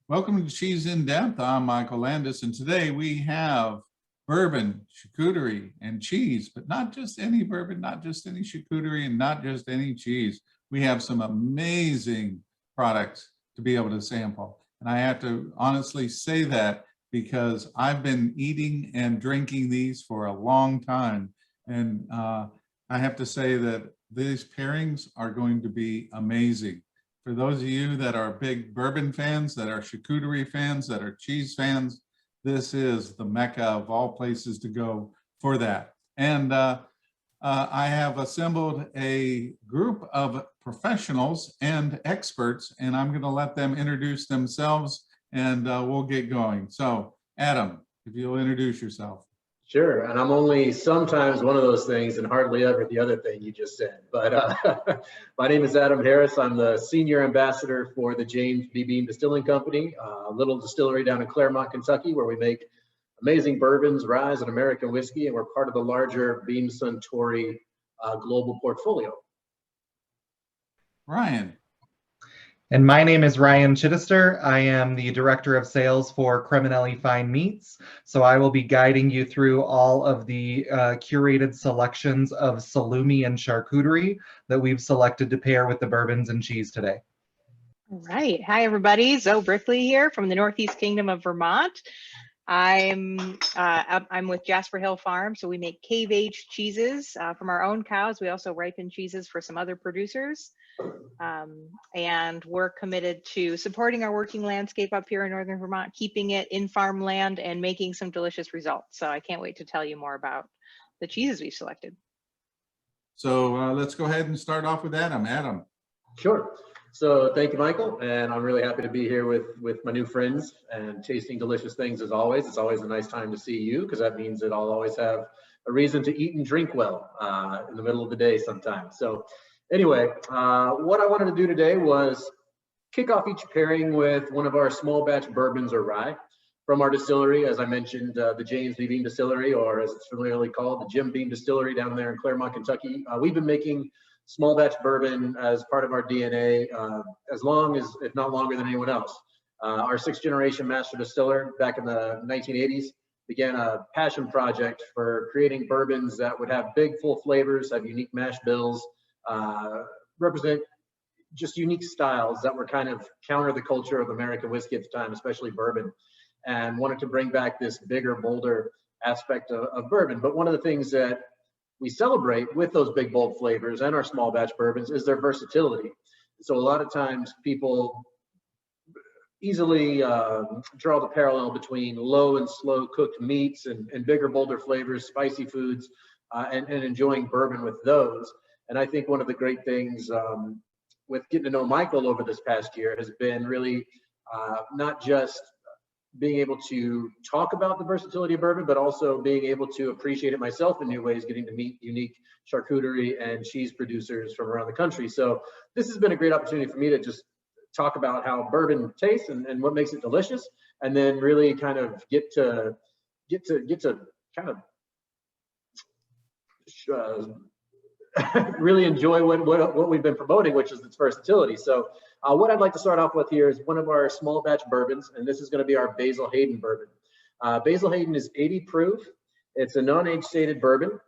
Welcome to Cheese in Depth. I'm Michael Landis, and today we have bourbon, charcuterie, and cheese, but not just any bourbon, not just any charcuterie, and not just any cheese. We have some amazing products to be able to sample. And I have to honestly say that because I've been eating and drinking these for a long time. And I have to say that these pairings are going to be amazing. For those of you that are big bourbon fans, that are charcuterie fans, that are cheese fans, this is the mecca of all places to go for that. And I have assembled a group of professionals and experts, and I'm going to let them introduce themselves, and we'll get going. So, Adam, if you'll introduce yourself. Sure, and I'm only sometimes one of those things and hardly ever the other thing you just said. But my name is Adam Harris. I'm the Senior Ambassador for the James B. Beam Distilling Company, a little distillery down in Claremont, Kentucky, where we make amazing bourbons, rye, and American whiskey, and we're part of the larger Beam Suntory global portfolio. Ryan. And my name is Ryan Chidester. I am the Director of Sales for Creminelli Fine Meats. So I will be guiding you through all of the curated selections of salumi and charcuterie that we've selected to pair with the bourbons and cheese today. All right. Hi, everybody. Zoe Brickley here from the Northeast Kingdom of Vermont. I'm with Jasper Hill Farm, so we make cave-aged cheeses from our own cows. We also ripen cheeses for some other producers. And we're committed to supporting our working landscape up here in Northern Vermont, keeping it in farmland and making some delicious results. So I can't wait to tell you more about the cheeses we've selected. So let's go ahead and start off with Adam. Adam. Sure. So thank you, Michael, and I'm really happy to be here with my new friends and tasting delicious things as always. It's always a nice time to see you because that means that I'll always have a reason to eat and drink well in the middle of the day sometimes. So anyway, what I wanted to do today was kick off each pairing with one of our small batch bourbons or rye from our distillery. As I mentioned, the James B. Beam Distillery, or as it's familiarly called, the Jim Beam Distillery down there in Claremont, Kentucky. We've been making small batch bourbon as part of our DNA as long as, if not longer than anyone else. Our 6th generation master distiller back in the 1980s began a passion project for creating bourbons that would have big, full flavors, have unique mash bills, represent just unique styles that were kind of counter the culture of American whiskey at the time, especially bourbon, and wanted to bring back this bigger, bolder aspect of bourbon. But one of the things that we celebrate with those big, bold flavors and our small batch bourbons is their versatility. So a lot of times people easily draw the parallel between low and slow cooked meats and bigger, bolder flavors, spicy foods, and enjoying bourbon with those. And I think one of the great things with getting to know Michael over this past year has been really not just being able to talk about the versatility of bourbon, but also being able to appreciate it myself in new ways, getting to meet unique charcuterie and cheese producers from around the country. So this has been a great opportunity for me to just talk about how bourbon tastes and what makes it delicious, and then really kind of get to kind of really enjoy what we've been promoting, which is its versatility. So what I'd like to start off with here is one of our small batch bourbons, and this is going to be our Basil Hayden Bourbon. Basil Hayden is 80 proof. It's a non-age stated bourbon,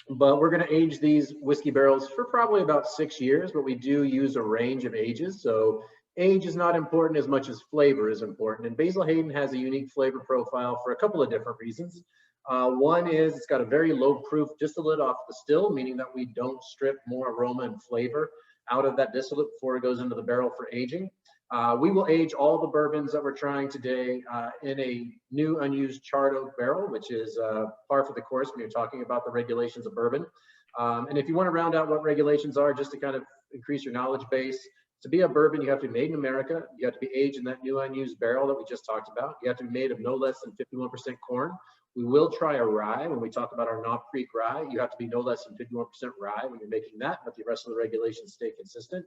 but we're going to age these whiskey barrels for probably about 6 years, but we do use a range of ages. So age is not important as much as flavor is important. And Basil Hayden has a unique flavor profile for a couple of different reasons. One is it's got a very low proof distillate off the still, meaning that we don't strip more aroma and flavor out of that distillate before it goes into the barrel for aging. We will age all the bourbons that we're trying today in a new unused charred oak barrel, which is par for the course when you're talking about the regulations of bourbon. And if you want to round out what regulations are, just to kind of increase your knowledge base, to be a bourbon, you have to be made in America. You have to be aged in that new unused barrel that we just talked about. You have to be made of no less than 51% corn. We will try a rye when we talk about our Knob Creek rye. You have to be no less than 51% rye when you're making that, but the rest of the regulations stay consistent.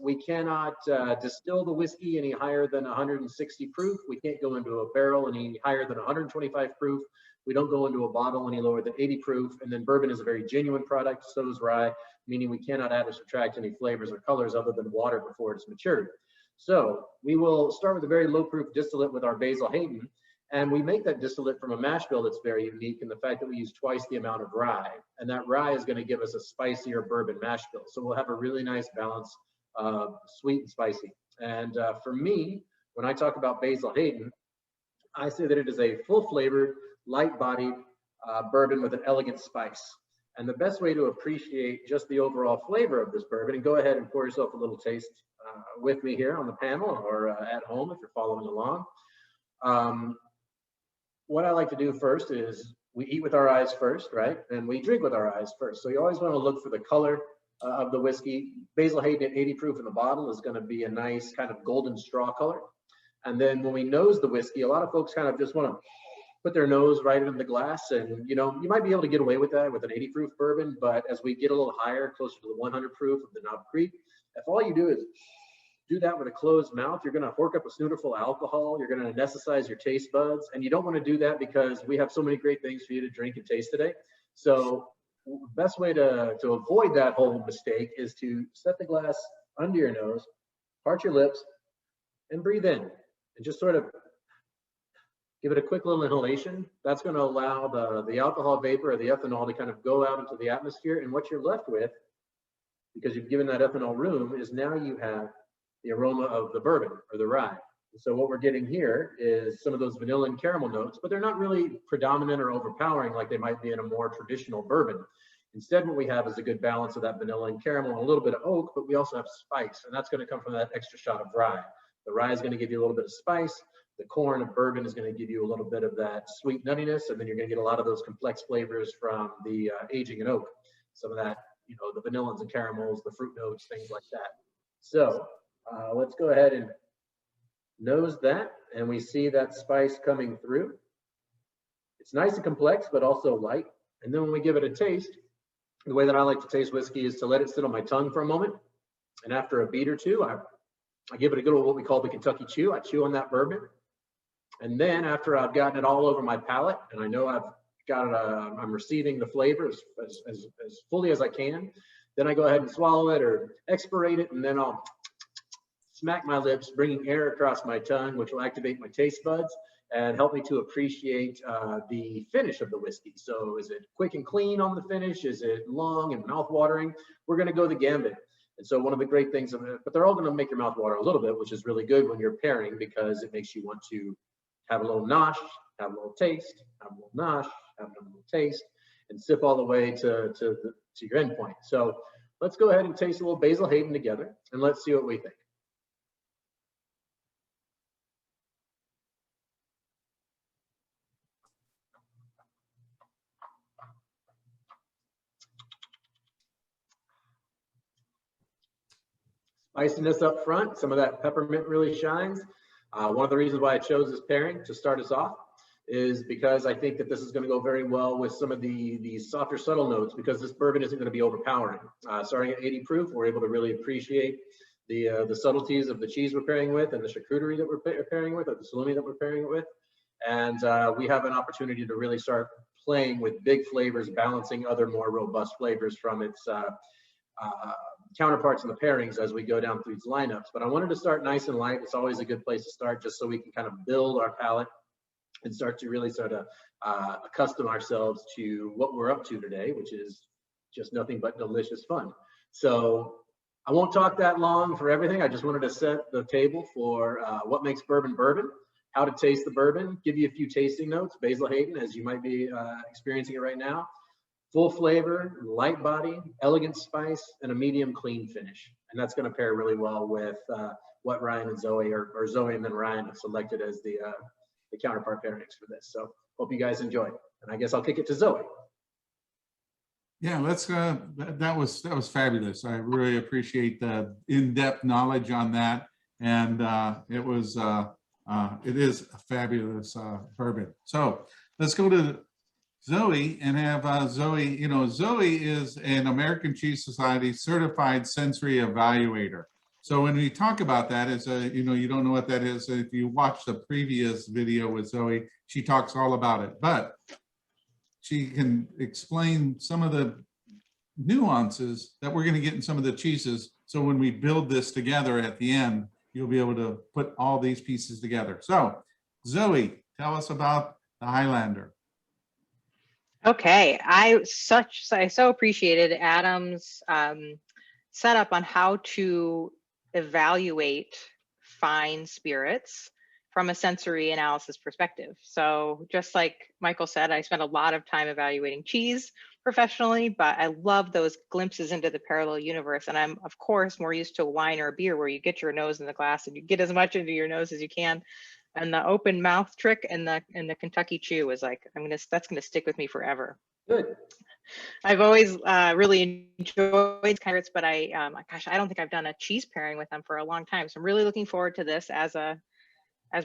We cannot distill the whiskey any higher than 160 proof. We can't go into a barrel any higher than 125 proof. We don't go into a bottle any lower than 80 proof. And then bourbon is a very genuine product, so is rye, meaning we cannot add or subtract any flavors or colors other than water before it's matured. So we will start with a very low proof distillate with our Basil Hayden. And we make that distillate from a mash bill that's very unique in the fact that we use twice the amount of rye. And that rye is going to give us a spicier bourbon mash bill. So we'll have a really nice balance of sweet and spicy. And for me, when I talk about Basil Hayden, I say that it is a full flavored, light bodied bourbon with an elegant spice. And the best way to appreciate just the overall flavor of this bourbon, and go ahead and pour yourself a little taste with me here on the panel or at home if you're following along. What I like to do first is we eat with our eyes first, right? And we drink with our eyes first. So you always want to look for the color of the whiskey. Basil Hayden at 80 proof in the bottle is going to be a nice kind of golden straw color. And then when we nose the whiskey, a lot of folks kind of just want to put their nose right in the glass. And, you know, you might be able to get away with that with an 80 proof bourbon. But as we get a little higher, closer to the 100 proof of the Knob Creek, if all you do is do that with a closed mouth, you're going to fork up a snooterful of alcohol. You're going to anesthetize your taste buds. And you don't want to do that because we have so many great things for you to drink and taste today. So the best way to avoid that whole mistake is to set the glass under your nose, part your lips, and breathe in. And just sort of give it a quick little inhalation. That's going to allow the alcohol vapor or the ethanol to kind of go out into the atmosphere. And what you're left with, because you've given that ethanol room, is now you have the aroma of the bourbon or the rye. And so what we're getting here is some of those vanilla and caramel notes, but they're not really predominant or overpowering like they might be in a more traditional bourbon. Instead, what we have is a good balance of that vanilla and caramel and a little bit of oak, but we also have spice, and that's going to come from that extra shot of rye. The rye is going to give you a little bit of spice. The corn of bourbon is going to give you a little bit of that sweet nuttiness, and then you're going to get a lot of those complex flavors from the aging in oak. Some of that, you know, the vanillas and caramels, the fruit notes, things like that. So let's go ahead and nose that, and we see that spice coming through. It's nice and complex, but also light. And then when we give it a taste, the way that I like to taste whiskey is to let it sit on my tongue for a moment. And after a beat or two, I give it a good old what we call the Kentucky chew. I chew on that bourbon. And then after I've gotten it all over my palate, and I know I've got it, I'm receiving the flavor as fully as I can, then I go ahead and swallow it or expirate it, and then I'll smack my lips, bringing air across my tongue, which will activate my taste buds and help me to appreciate the finish of the whiskey. So is it quick and clean on the finish? Is it long and mouth-watering? We're going to go the gambit. And so one of the great things of it, but they're all going to make your mouth water a little bit, which is really good when you're pairing because it makes you want to have a little nosh, have a little taste, have a little nosh, have a little taste, and sip all the way to your end point. So let's go ahead and taste a little Basil Hayden together, and let's see what we think. Spiciness up front, some of that peppermint really shines. One of the reasons why I chose this pairing to start us off is because I think that this is going to go very well with some of the softer, subtle notes because this bourbon isn't going to be overpowering. Starting at 80 proof, we're able to really appreciate the subtleties of the cheese we're pairing with and the charcuterie that we're pairing with, or the salumi that we're pairing it with. And we have an opportunity to really start playing with big flavors, balancing other more robust flavors from its counterparts in the pairings as we go down through these lineups. But I wanted to start nice and light. It's always a good place to start just so we can kind of build our palate and start to really sort of accustom ourselves to what we're up to today, which is just nothing but delicious fun. So I won't talk that long for everything. I just wanted to set the table for what makes bourbon bourbon, how to taste the bourbon, give you a few tasting notes. Basil Hayden, as you might be experiencing it right now. Full flavor, light body, elegant spice, and a medium clean finish. And that's going to pair really well with what Ryan and Zoe, or Zoe and then Ryan have selected as the counterpart pairings for this. So hope you guys enjoy. And I guess I'll kick it to Zoe. Yeah, let's. That was fabulous. I really appreciate the in-depth knowledge on that, and it is a fabulous bourbon. So let's go to Zoe and have Zoe. You know, Zoe is an American Cheese Society certified sensory evaluator. So when we talk about that, it's you know, you don't know what that is. If you watch the previous video with Zoe, she talks all about it, but she can explain some of the nuances that we're going to get in some of the cheeses. So when we build this together at the end, you'll be able to put all these pieces together. So Zoe, tell us about the Highlander. Okay, I so appreciated Adam's setup on how to evaluate fine spirits from a sensory analysis perspective. So just like Michael said, I spent a lot of time evaluating cheese professionally, but I love those glimpses into the parallel universe. And I'm, of course, more used to a wine or a beer where you get your nose in the glass and you get as much into your nose as you can. And the open mouth trick and the Kentucky Chew was like, that's gonna stick with me forever. Good. I've always really enjoyed spirits, but gosh, I don't think I've done a cheese pairing with them for a long time. So I'm really looking forward to this as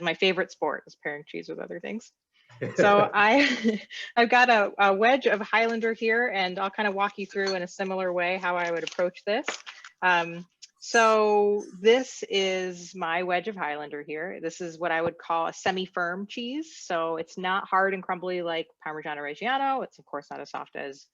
my favorite sport, is pairing cheese with other things. So I've got a wedge of Highlander here, and I'll kind of walk you through in a similar way how I would approach this. So this is my wedge of Highlander here. This is what I would call a semi-firm cheese. So it's not hard and crumbly like Parmigiano Reggiano. It's of course not as soft as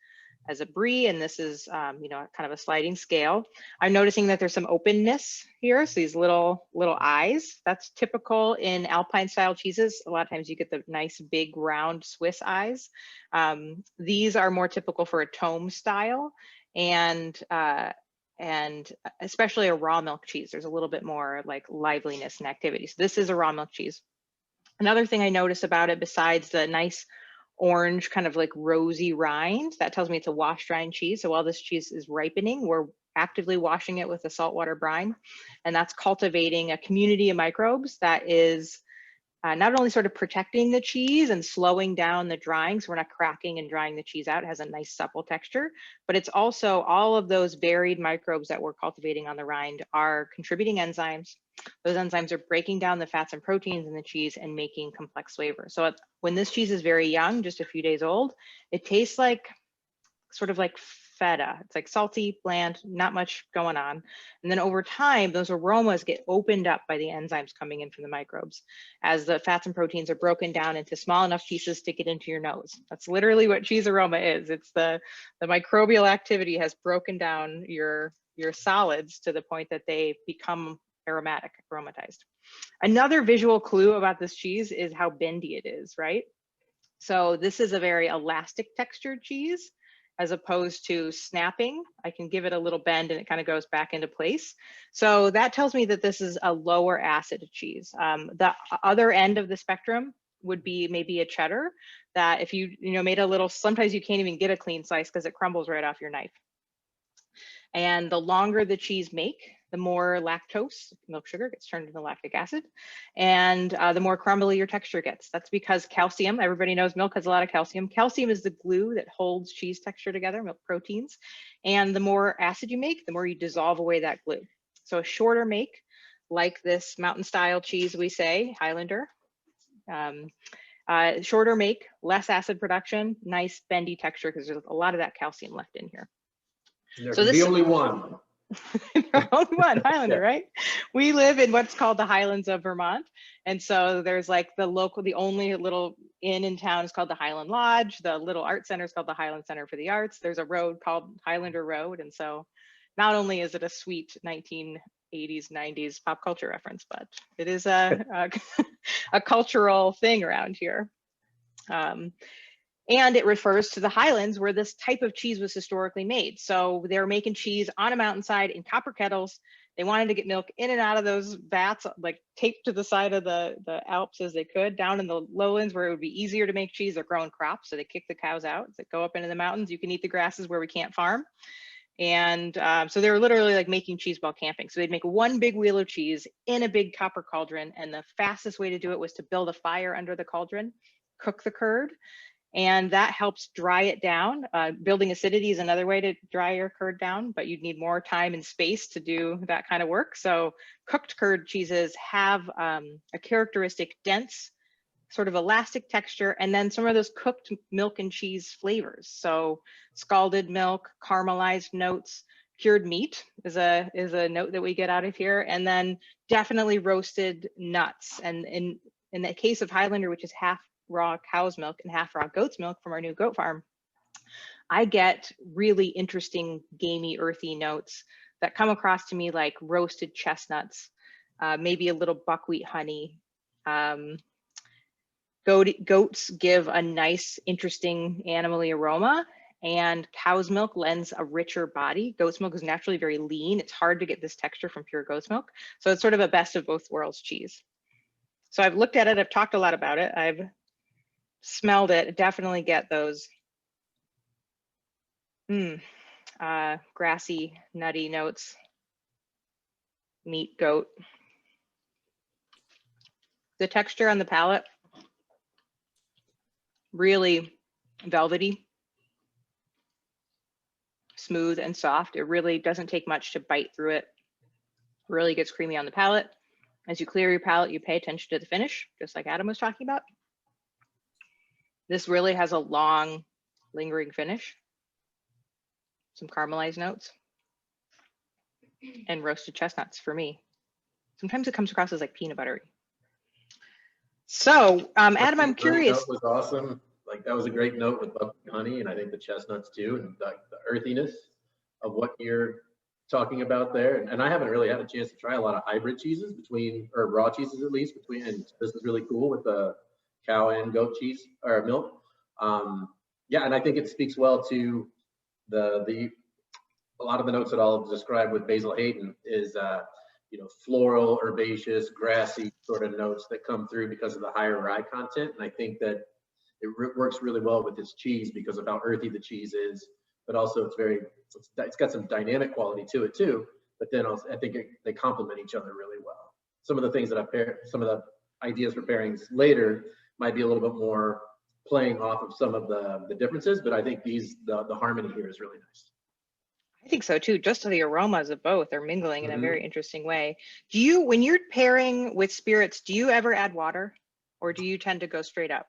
a brie, and this is you know, kind of a sliding scale. I'm noticing that there's some openness here, so these little eyes. That's typical in Alpine style cheeses. A lot of times you get the nice big round Swiss eyes. These are more typical for a tome style, and especially a raw milk cheese. There's a little bit more like liveliness and activity. So this is a raw milk cheese. Another thing I notice about it, besides the nice orange kind of like rosy rind, that tells me it's a washed rind cheese. So while this cheese is ripening, we're actively washing it with a saltwater brine, and that's cultivating a community of microbes that is not only sort of protecting the cheese and slowing down the drying, so we're not cracking and drying the cheese out, it has a nice supple texture, but it's also all of those varied microbes that we're cultivating on the rind are contributing enzymes. Those enzymes are breaking down the fats and proteins in the cheese and making complex flavor. So when this cheese is very young, just a few days old, it tastes like sort of like feta. It's like salty, bland, not much going on. And then over time, those aromas get opened up by the enzymes coming in from the microbes as the fats and proteins are broken down into small enough pieces to get into your nose. That's literally what cheese aroma is. It's the microbial activity has broken down your solids to the point that they become aromatized. Another visual clue about this cheese is how bendy it is, right? So this is a very elastic textured cheese, as opposed to snapping. I can give it a little bend and it kind of goes back into place. So that tells me that this is a lower acid cheese. The other end of the spectrum would be maybe a cheddar, that if you made a little, sometimes you can't even get a clean slice because it crumbles right off your knife. And the longer the cheese make, the more lactose, milk sugar, gets turned into lactic acid, and the more crumbly your texture gets. That's because calcium, everybody knows milk has a lot of calcium. Calcium is the glue that holds cheese texture together, milk proteins. And the more acid you make, the more you dissolve away that glue. So a shorter make, like this mountain style cheese we say, Highlander, shorter make, less acid production, nice bendy texture because there's a lot of that calcium left in here. There's the only one. Only one, Highlander, right? We live in what's called the Highlands of Vermont. And so there's like the only little inn in town is called the Highland Lodge. The little art center is called the Highland Center for the Arts. There's a road called Highlander Road. And so not only is it a sweet 1980s, 90s pop culture reference, but it is a cultural thing around here. And it refers to the Highlands where this type of cheese was historically made. So they're making cheese on a mountainside in copper kettles. They wanted to get milk in and out of those vats, like taped to the side of the Alps as they could. Down in the lowlands where it would be easier to make cheese, they're growing crops. So they kick the cows out. As they go up into the mountains, you can eat the grasses where we can't farm. And so they were literally like making cheese while camping. So they'd make one big wheel of cheese in a big copper cauldron. And the fastest way to do it was to build a fire under the cauldron, cook the curd. And that helps dry it down. Building acidity is another way to dry your curd down, but you'd need more time and space to do that kind of work. So cooked curd cheeses have a characteristic dense, sort of elastic texture, and then some of those cooked milk and cheese flavors. So scalded milk, caramelized notes, cured meat is a note that we get out of here, and then definitely roasted nuts. And in the case of Highlander, which is half raw cow's milk and half raw goat's milk from our new goat farm, I get really interesting gamey, earthy notes that come across to me like roasted chestnuts, maybe a little buckwheat honey. Goats give a nice, interesting animally aroma, and cow's milk lends a richer body. Goat's milk is naturally very lean. It's hard to get this texture from pure goat's milk. So it's sort of a best of both worlds cheese. So I've looked at it, I've talked a lot about it, I've smelled it, definitely get those grassy, nutty notes. Meat, goat. The texture on the palate, really velvety, smooth and soft. It really doesn't take much to bite through it. Really gets creamy on the palate. As you clear your palate, you pay attention to the finish, just like Adam was talking about. This really has a long, lingering finish. Some caramelized notes and roasted chestnuts for me. Sometimes it comes across as like peanut buttery. So, Adam, I'm curious. That was awesome. Like that was a great note with buckwheat honey, and I think the chestnuts too, and the earthiness of what you're talking about there. And I haven't really had a chance to try a lot of hybrid cheeses or raw cheeses at least and this is really cool with the cow and goat cheese or milk. Yeah, and I think it speaks well to a lot of the notes that I'll describe with Basil Hayden is floral, herbaceous, grassy sort of notes that come through because of the higher rye content. And I think that it works really well with this cheese because of how earthy the cheese is, but also it's got some dynamic quality to it too. But then also, I think they complement each other really well. Some of the things that I've paired, some of the ideas for pairings later might be a little bit more playing off of some of the differences, but I think the harmony here is really nice. I think so too. Just the aromas of both are mingling in a very interesting way. When you're pairing with spirits, do you ever add water, or do you tend to go straight up?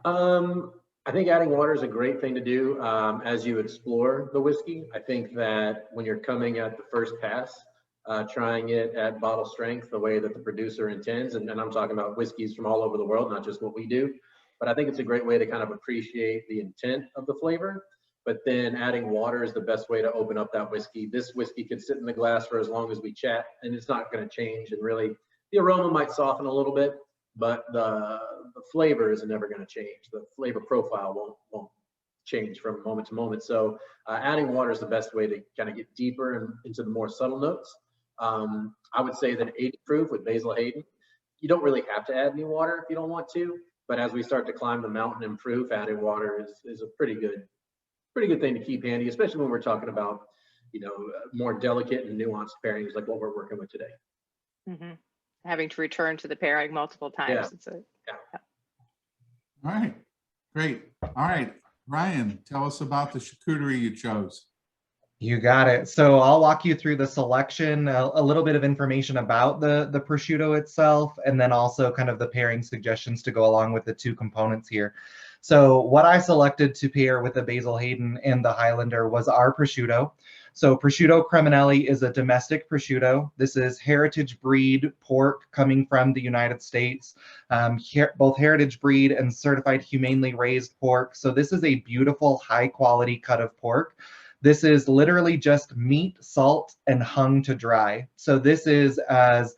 I think adding water is a great thing to do as you explore the whiskey. I think that when you're coming at the first pass, trying it at bottle strength, the way that the producer intends, and I'm talking about whiskeys from all over the world, not just what we do, but I think it's a great way to kind of appreciate the intent of the flavor. But then adding water is the best way to open up that whiskey. This whiskey could sit in the glass for as long as we chat, and it's not going to change. And really, the aroma might soften a little bit, but the flavor is never going to change. The flavor profile won't change from moment to moment. So adding water is the best way to kind of get deeper into the more subtle notes. I would say that 80 proof with Basil Hayden, you don't really have to add any water if you don't want to. But as we start to climb the mountain in proof, adding water is a pretty good thing to keep handy, especially when we're talking about, more delicate and nuanced pairings like what we're working with today. Mm-hmm. Having to return to the pairing multiple times. Yeah. All right, great. All right, Ryan, tell us about the charcuterie you chose. You got it. So I'll walk you through the selection, a little bit of information about the prosciutto itself, and then also kind of the pairing suggestions to go along with the two components here. So what I selected to pair with the Basil Hayden and the Highlander was our prosciutto. So prosciutto Creminelli is a domestic prosciutto. This is heritage breed pork coming from the United States, both heritage breed and certified humanely raised pork. So this is a beautiful, high quality cut of pork. This is literally just meat, salt, and hung to dry. So this is as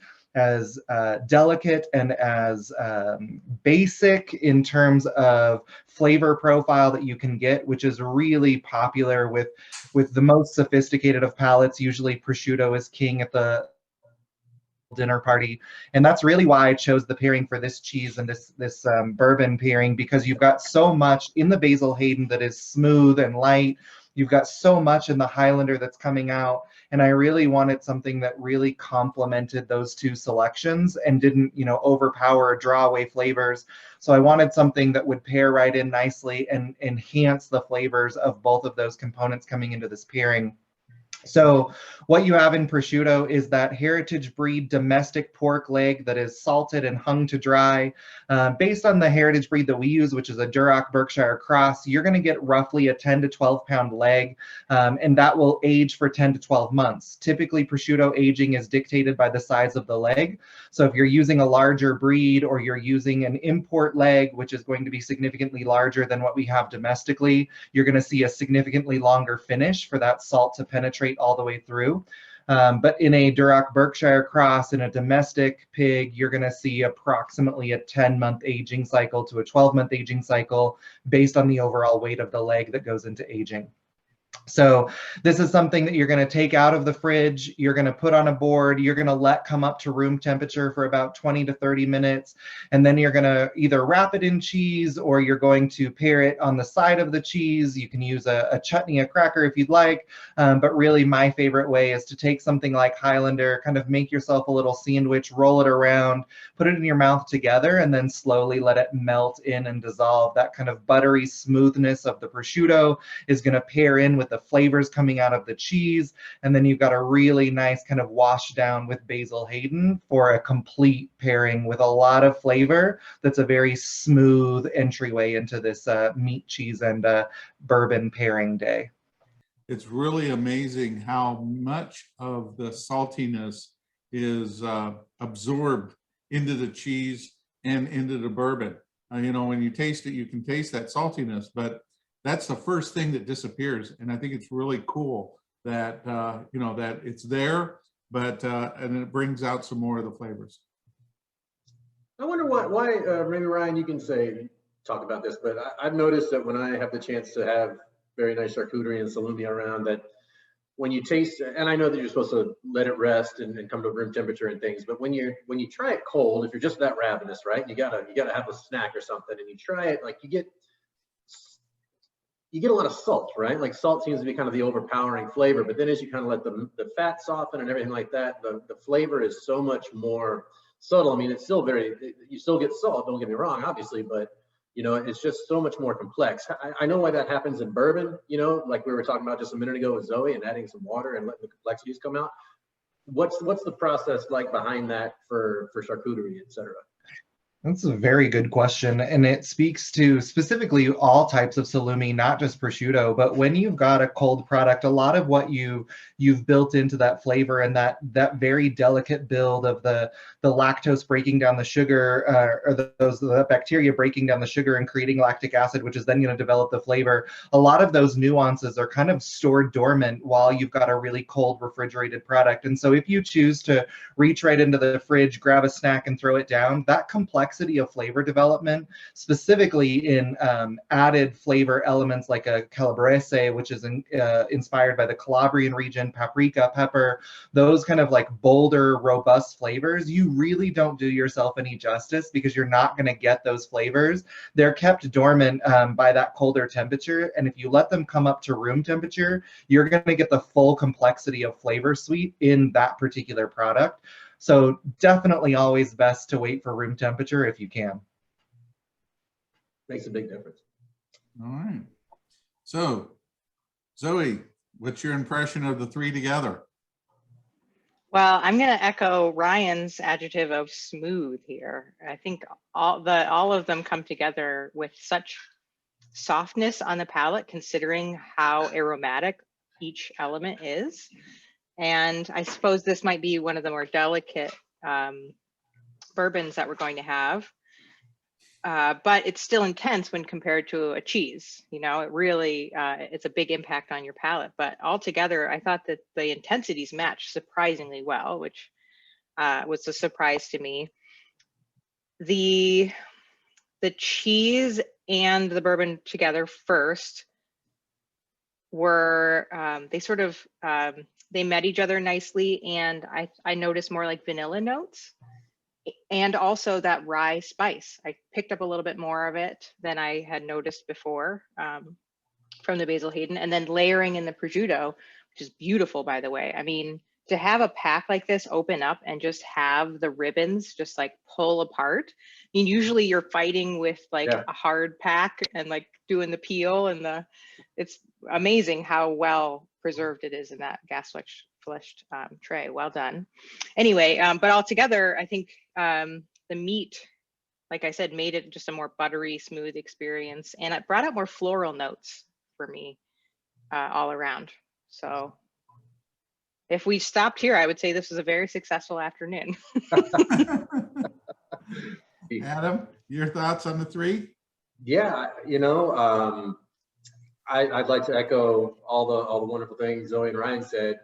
delicate and as basic in terms of flavor profile that you can get, which is really popular with the most sophisticated of palates. Usually prosciutto is king at the dinner party, and that's really why I chose the pairing for this cheese and this bourbon pairing, because you've got so much in the Basil Hayden that is smooth and light. You've got so much in the Highlander that's coming out, and I really wanted something that really complemented those two selections and didn't, overpower or draw away flavors. So I wanted something that would pair right in nicely and enhance the flavors of both of those components coming into this pairing. So what you have in prosciutto is that heritage breed domestic pork leg that is salted and hung to dry. Based on the heritage breed that we use, which is a Duroc Berkshire cross, you're going to get roughly a 10 to 12 pound leg, and that will age for 10 to 12 months. Typically, prosciutto aging is dictated by the size of the leg. So if you're using a larger breed or you're using an import leg, which is going to be significantly larger than what we have domestically, you're going to see a significantly longer finish for that salt to penetrate all the way through. But in a Duroc Berkshire cross, in a domestic pig, you're going to see approximately a 10-month aging cycle to a 12-month aging cycle based on the overall weight of the leg that goes into aging. So this is something that you're going to take out of the fridge, you're going to put on a board, you're going to let come up to room temperature for about 20 to 30 minutes, and then you're going to either wrap it in cheese or you're going to pair it on the side of the cheese. You can use a chutney, a cracker if you'd like, but really my favorite way is to take something like Highlander, kind of make yourself a little sandwich, roll it around, put it in your mouth together, and then slowly let it melt in and dissolve. That kind of buttery smoothness of the prosciutto is going to pair in with the flavors coming out of the cheese, and then you've got a really nice kind of wash down with Basil Hayden for a complete pairing with a lot of flavor. That's a very smooth entryway into this meat, cheese, and bourbon pairing day. It's really amazing how much of the saltiness is absorbed into the cheese and into the bourbon. You know, when you taste it, you can taste that saltiness, but that's the first thing that disappears. And I think it's really cool that, you know, that it's there, but, and it brings out some more of the flavors. I wonder why maybe Ryan, you can talk about this, but I've noticed that when I have the chance to have very nice charcuterie and salumi around, that when you taste, and I know that you're supposed to let it rest and come to room temperature and things, but when you try it cold, if you're just that ravenous, right, you gotta have a snack or something, and you try it, like you get a lot of salt, right? Like salt seems to be kind of the overpowering flavor, but then as you kind of let the fat soften and everything like that, the flavor is so much more subtle. I mean, it's still you still get salt, don't get me wrong, obviously, but you know, it's just so much more complex. I know why that happens in bourbon, you know, like we were talking about just a minute ago with Zoe and adding some water and letting the complexities come out. What's the process like behind that for charcuterie, et cetera? That's a very good question, and it speaks to specifically all types of salumi, not just prosciutto. But when you've got a cold product, a lot of what you've built into that flavor and that very delicate build of the lactose breaking down the sugar, or the bacteria breaking down the sugar and creating lactic acid, which is then going to develop the flavor. A lot of those nuances are kind of stored dormant while you've got a really cold refrigerated product. And so if you choose to reach right into the fridge, grab a snack, and throw it down, that complexity of flavor development, specifically in added flavor elements like a Calabrese, which is inspired by the Calabrian region, paprika, pepper, those kind of like bolder, robust flavors, you really don't do yourself any justice because you're not going to get those flavors. They're kept dormant by that colder temperature, and if you let them come up to room temperature, you're going to get the full complexity of flavor suite in that particular product. So definitely always best to wait for room temperature if you can. Makes a big difference. All right. So, Zoe, what's your impression of the three together? Well, I'm going to echo Ryan's adjective of smooth here. I think all of them come together with such softness on the palate, considering how aromatic each element is. And I suppose this might be one of the more delicate bourbons that we're going to have. But it's still intense when compared to a cheese. You know, it really, it's a big impact on your palate. But altogether, I thought that the intensities matched surprisingly well, which was a surprise to me. The cheese and the bourbon together first were, they sort of, they met each other nicely, and I noticed more like vanilla notes, and also that rye spice. I picked up a little bit more of it than I had noticed before from the Basil Hayden, and then layering in the prosciutto, which is beautiful, by the way. I mean, to have a pack like this open up and just have the ribbons just like pull apart. I mean, usually you're fighting with like a hard pack and like doing the peel, and it's amazing how well preserved it is in that gas fleshed tray. Well done. Anyway, but altogether, I think the meat, like I said, made it just a more buttery, smooth experience, and it brought out more floral notes for me all around. So if we stopped here, I would say this was a very successful afternoon. Adam, your thoughts on the three? Yeah, you know, I'd like to echo all the wonderful things Zoe and Ryan said.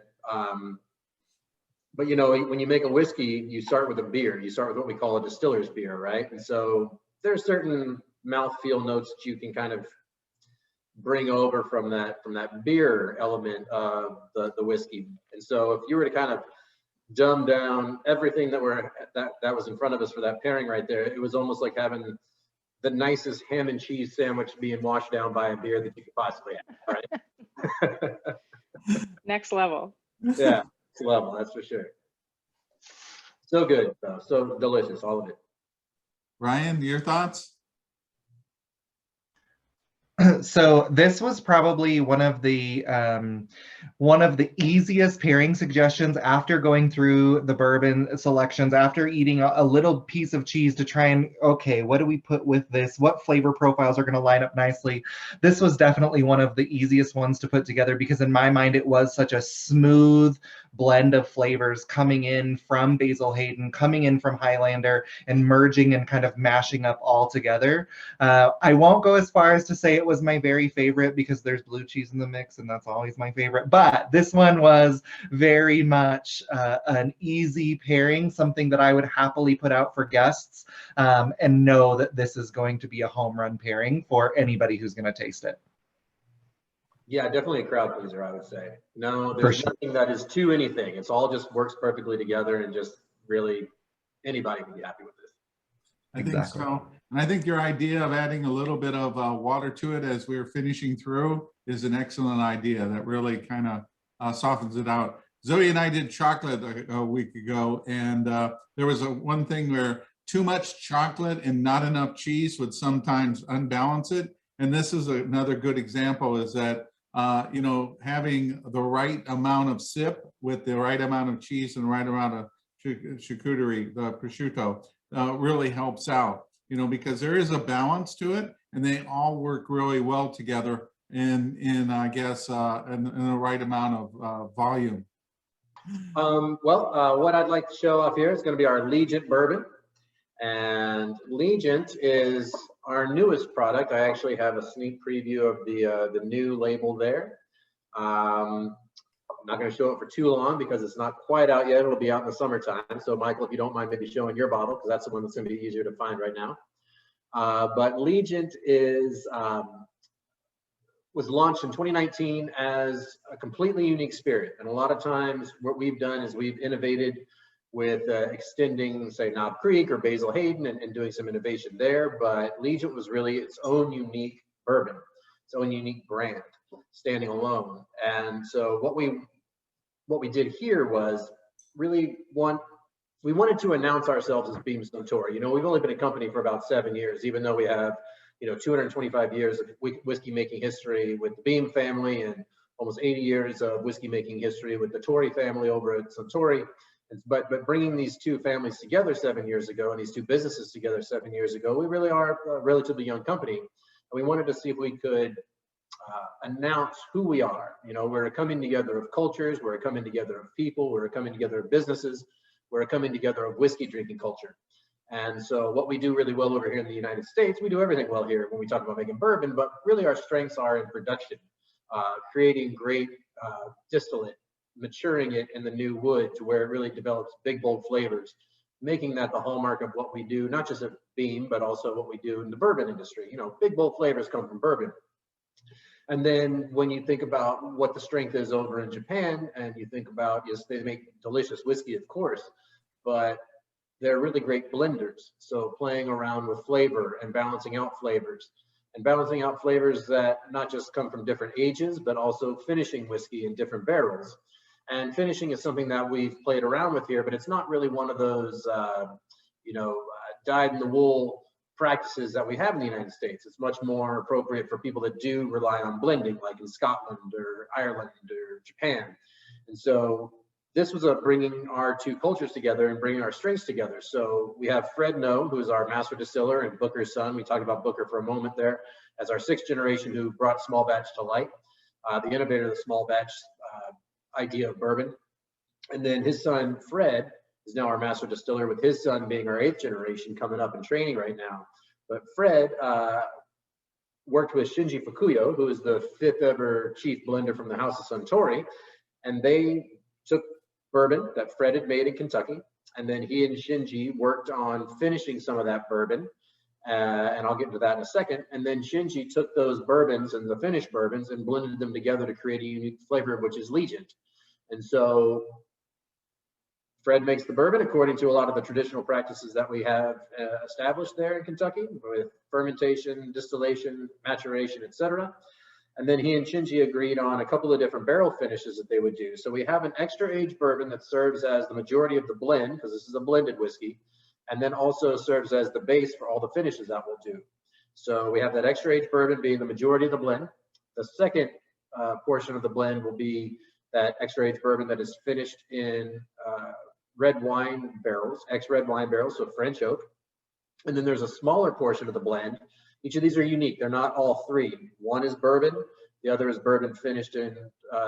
but you know, when you make a whiskey, you start with a beer. You start with what we call a distiller's beer, right? And so there's certain mouthfeel notes that you can kind of bring over from that beer element of the whiskey. And so if you were to kind of dumb down everything that was in front of us for that pairing right there, it was almost like having the nicest ham and cheese sandwich being washed down by a beer that you could possibly have, right? Next level. Yeah, it's level, that's for sure. So good, though. So delicious, all of it. Ryan, your thoughts? So this was probably one of the easiest pairing suggestions after going through the bourbon selections, after eating a little piece of cheese to try and, okay, what do we put with this? What flavor profiles are going to line up nicely? This was definitely one of the easiest ones to put together because in my mind, it was such a smooth blend of flavors coming in from Basil Hayden, coming in from Highlander, and merging and kind of mashing up all together. I won't go as far as to say it was my very favorite because there's blue cheese in the mix and that's always my favorite. But this one was very much an easy pairing, something that I would happily put out for guests and know that this is going to be a home run pairing for anybody who's going to taste it. Yeah, definitely a crowd pleaser, I would say. No, there's nothing that is to anything. It's all just works perfectly together and just really anybody can be happy with this. I think so. And I think your idea of adding a little bit of water to it as we're finishing through is an excellent idea that really kind of softens it out. Zoe and I did chocolate a week ago, and there was one thing where too much chocolate and not enough cheese would sometimes unbalance it. And this is another good example is that, you know, having the right amount of sip with the right amount of cheese and the right amount of charcuterie, the prosciutto, really helps out, you know, because there is a balance to it and they all work really well together in I guess, in the right amount of volume. What I'd like to show off here is going to be our Legent Bourbon. And Legent is our newest product. I actually have a sneak preview of the new label there. I'm not going to show it for too long because it's not quite out yet. It'll be out in the summertime. So Michael, if you don't mind maybe showing your bottle, because that's the one that's going to be easier to find right now. But Legent was launched in 2019 as a completely unique spirit. And a lot of times what we've done is we've innovated with extending, say, Knob Creek or Basil Hayden and doing some innovation there. But Legent was really its own unique bourbon, its own unique brand, standing alone. And so what we did here was really we wanted to announce ourselves as Beam Suntory. You know, we've only been a company for about 7 years, even though we have, you know, 225 years of whiskey making history with the Beam family and almost 80 years of whiskey making history with the Torrey family over at Suntory. But bringing these two families together 7 years ago and these two businesses together 7 years ago, we really are a relatively young company. And we wanted to see if we could announce who we are. You know, we're a coming together of cultures, we're a coming together of people, we're a coming together of businesses, we're a coming together of whiskey drinking culture. And so what we do really well over here in the United States, we do everything well here when we talk about making bourbon, but really our strengths are in production, creating great distillate, maturing it in the new wood to where it really develops big, bold flavors, making that the hallmark of what we do, not just at Beam, but also what we do in the bourbon industry. You know, big, bold flavors come from bourbon. And then when you think about what the strength is over in Japan, and you think about, yes, they make delicious whiskey, of course, but they're really great blenders. So playing around with flavor and balancing out flavors that not just come from different ages, but also finishing whiskey in different barrels. And finishing is something that we've played around with here, but it's not really one of those, dyed in the wool practices that we have in the United States. It's much more appropriate for people that do rely on blending, like in Scotland or Ireland or Japan. And so this was bringing our two cultures together and bringing our strengths together. So we have Fred No, who's our master distiller and Booker's son. We talked about Booker for a moment there as our sixth generation who brought small batch to light, the innovator of the small batch idea of bourbon. And then his son, Fred, is now our master distiller, with his son being our eighth generation coming up in training right now. But Fred worked with Shinji Fukuyo, who is the fifth ever chief blender from the House of Suntory, and they took bourbon that Fred had made in Kentucky. And then he and Shinji worked on finishing some of that bourbon. And I'll get into that in a second. And then Shinji took those bourbons and the finished bourbons and blended them together to create a unique flavor, which is Legent. And so Fred makes the bourbon according to a lot of the traditional practices that we have established there in Kentucky with fermentation, distillation, maturation, etc. And then he and Shinji agreed on a couple of different barrel finishes that they would do. So we have an extra aged bourbon that serves as the majority of the blend, because this is a blended whiskey, and then also serves as the base for all the finishes that we'll do. So we have that extra aged bourbon being the majority of the blend. The second portion of the blend will be that extra aged bourbon that is finished in red wine barrels, ex-red wine barrels, so French oak. And then there's a smaller portion of the blend. Each of these are unique. They're not all three. One is bourbon, the other is bourbon finished in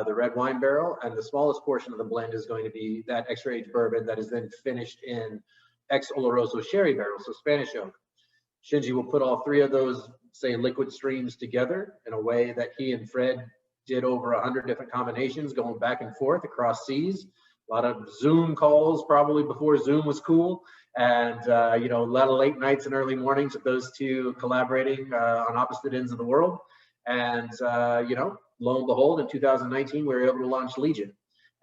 the red wine barrel, and the smallest portion of the blend is going to be that extra aged bourbon that is then finished in ex-Oloroso sherry barrel, so Spanish oak. Shinji will put all three of those, say, liquid streams together in a way that he and Fred did over 100 different combinations going back and forth across seas. A lot of Zoom calls, probably before Zoom was cool. And, you know, a lot of late nights and early mornings with those two collaborating on opposite ends of the world. And, you know, lo and behold, in 2019, we were able to launch Legent.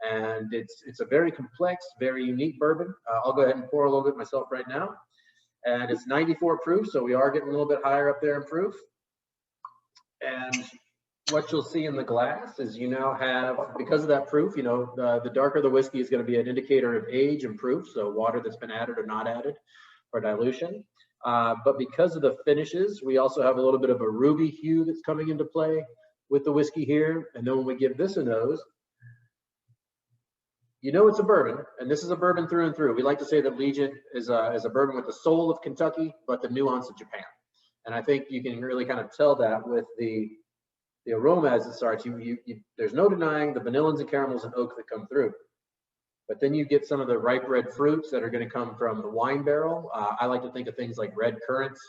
And it's a very complex, very unique bourbon. I'll go ahead and pour a little bit myself right now. And it's 94 proof, so we are getting a little bit higher up there in proof. And what you'll see in the glass is you now have, because of that proof, you know, the darker the whiskey is going to be an indicator of age and proof, so water that's been added or not added for dilution. But because of the finishes, we also have a little bit of a ruby hue that's coming into play with the whiskey here. And then when we give this a nose, you know it's a bourbon, and this is a bourbon through and through. We like to say that Legent is a bourbon with the soul of Kentucky, but the nuance of Japan. And I think you can really kind of tell that with the aroma as it starts. There's no denying the vanillins and caramels and oak that come through. But then you get some of the ripe red fruits that are going to come from the wine barrel. I like to think of things like red currants,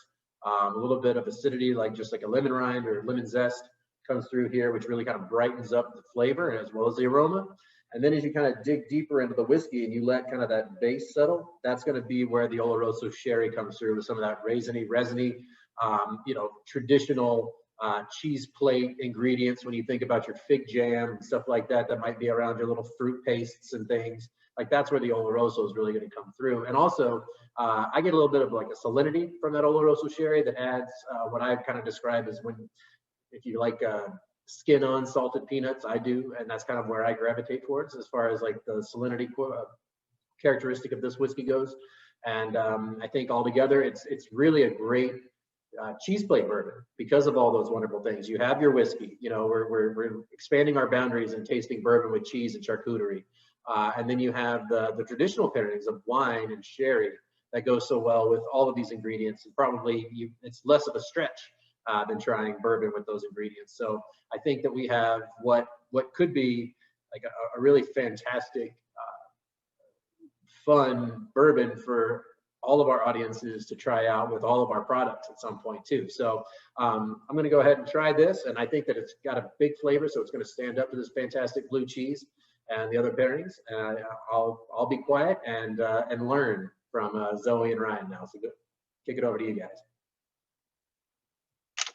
a little bit of acidity, like just like a lemon rind or lemon zest comes through here, which really kind of brightens up the flavor as well as the aroma. And then as you kind of dig deeper into the whiskey and you let kind of that base settle, that's going to be where the Oloroso sherry comes through with some of that raisiny, resiny, you know, traditional cheese plate ingredients. When you think about your fig jam and stuff like that, that might be around your little fruit pastes and things. Like that's where the Oloroso is really going to come through. And also, I get a little bit of like a salinity from that Oloroso sherry that adds what I kind of describe as if you like skin on salted peanuts, I do, and that's kind of where I gravitate towards as far as like the salinity characteristic of this whiskey goes. And I think altogether, it's really a great cheese plate bourbon because of all those wonderful things. You have your whiskey, you know, we're expanding our boundaries and tasting bourbon with cheese and charcuterie. And then you have the traditional pairings of wine and sherry that goes so well with all of these ingredients. And probably it's less of a stretch than trying bourbon with those ingredients. So I think that we have what could be like a really fantastic, fun bourbon for all of our audiences to try out with all of our products at some point too. So I'm going to go ahead and try this, and I think that it's got a big flavor, so it's going to stand up to this fantastic blue cheese and the other pairings. I'll be quiet and learn from Zoe and Ryan now. So go, kick it over to you guys.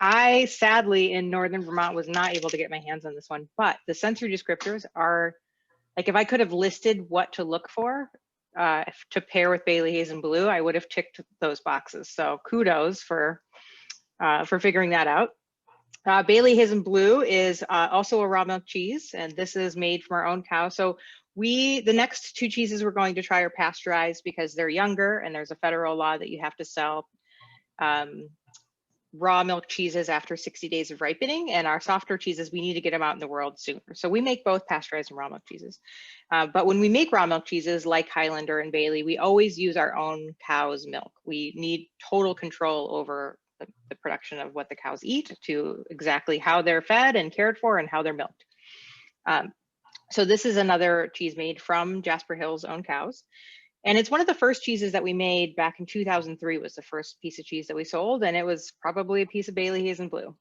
I sadly in Northern Vermont was not able to get my hands on this one, but the sensory descriptors are like, if I could have listed what to look for to pair with Bayley Hazen Blue, I would have ticked those boxes. So kudos for figuring that out. Bayley Hazen Blue is also a raw milk cheese, and this is made from our own cow. So the next two cheeses we're going to try are pasteurized because they're younger, and there's a federal law that you have to sell raw milk cheeses after 60 days of ripening, and our softer cheeses, we need to get them out in the world sooner. So we make both pasteurized and raw milk cheeses. But when we make raw milk cheeses like Highlander and Bayley, we always use our own cow's milk. We need total control over the production of what the cows eat, to exactly how they're fed and cared for and how they're milked. So this is another cheese made from Jasper Hill's own cows. And it's one of the first cheeses that we made back in 2003 was the first piece of cheese that we sold. And it was probably a piece of Bayley Hazen Blue.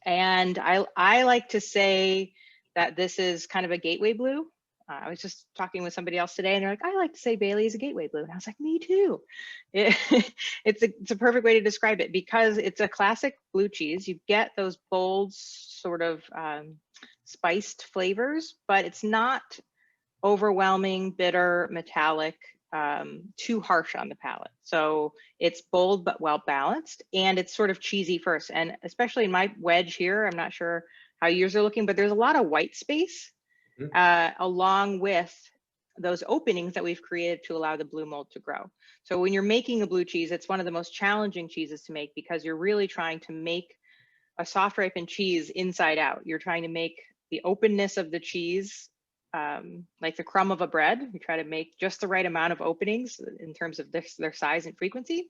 And I like to say that this is kind of a gateway blue. I was just talking with somebody else today and they're like, I like to say Bailey is a gateway blue. And I was like, me too. It's a perfect way to describe it because it's a classic blue cheese. You get those bold sort of spiced flavors, but it's not overwhelming, bitter, metallic, too harsh on the palate. So it's bold but well balanced, and it's sort of cheesy first. And especially in my wedge here, I'm not sure how yours are looking, but there's a lot of white space along with those openings that we've created to allow the blue mold to grow. So when you're making a blue cheese, it's one of the most challenging cheeses to make because you're really trying to make a soft ripened cheese inside out. You're trying to make the openness of the cheese like the crumb of a bread. We try to make just the right amount of openings in terms of their size and frequency,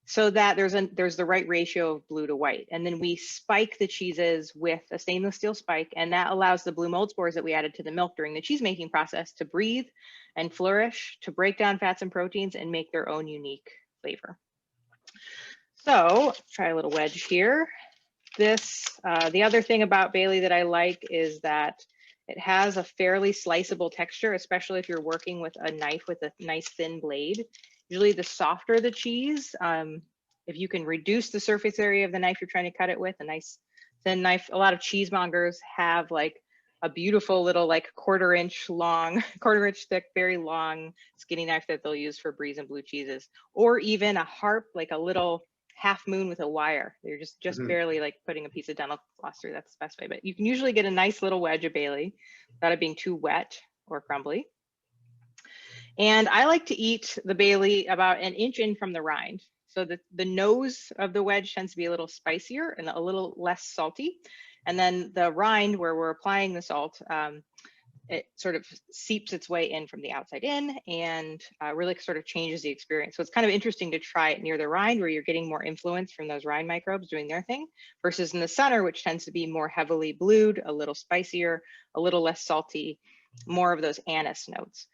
so that there's the right ratio of blue to white. And then we spike the cheeses with a stainless steel spike, and that allows the blue mold spores that we added to the milk during the cheese making process to breathe and flourish, to break down fats and proteins and make their own unique flavor. So try a little wedge here. The other thing about Bailey that I like is that it has a fairly sliceable texture, especially if you're working with a knife with a nice thin blade. Usually the softer the cheese, if you can reduce the surface area of the knife you're trying to cut it with, a nice thin knife. A lot of cheesemongers have like a beautiful little like quarter inch thick, very long skinny knife that they'll use for bries and blue cheeses, or even a harp, like a little half moon with a wire. They're just barely like putting a piece of dental floss through. That's the best way, but you can usually get a nice little wedge of Bailey without it being too wet or crumbly. And I like to eat the Bailey about an inch in from the rind. So the nose of the wedge tends to be a little spicier and a little less salty. And then the rind, where we're applying the salt, it sort of seeps its way in from the outside in and really sort of changes the experience. So it's kind of interesting to try it near the rind, where you're getting more influence from those rind microbes doing their thing, versus in the center, which tends to be more heavily blued, a little spicier, a little less salty, more of those anise notes.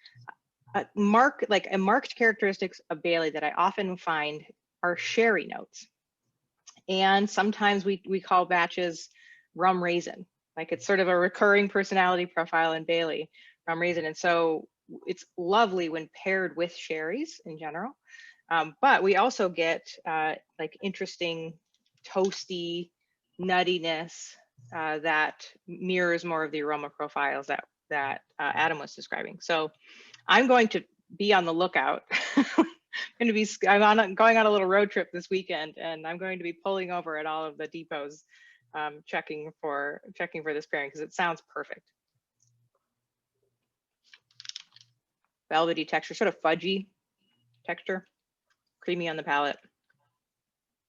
Marked characteristics of Bailey that I often find are sherry notes. And sometimes we call batches rum raisin. Like it's sort of a recurring personality profile in Bailey, rum raisin. And so it's lovely when paired with sherries in general. But we also get like interesting toasty nuttiness that mirrors more of the aroma profiles that Adam was describing. So I'm going to be on the lookout. I'm going on a little road trip this weekend, and I'm going to be pulling over at all of the depots, checking for this pairing because it sounds perfect. Velvety texture, sort of fudgy texture, creamy on the palate,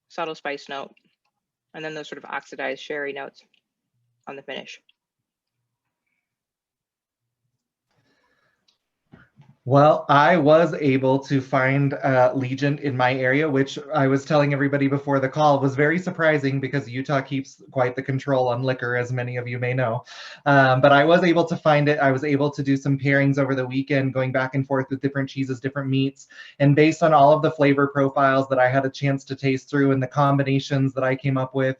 subtle spice note, and then those sort of oxidized sherry notes on the finish. Well, I was able to find Legent in my area, which I was telling everybody before the call was very surprising because Utah keeps quite the control on liquor, as many of you may know. But I was able to find it. I was able to do some pairings over the weekend, going back and forth with different cheeses, different meats. And based on all of the flavor profiles that I had a chance to taste through and the combinations that I came up with,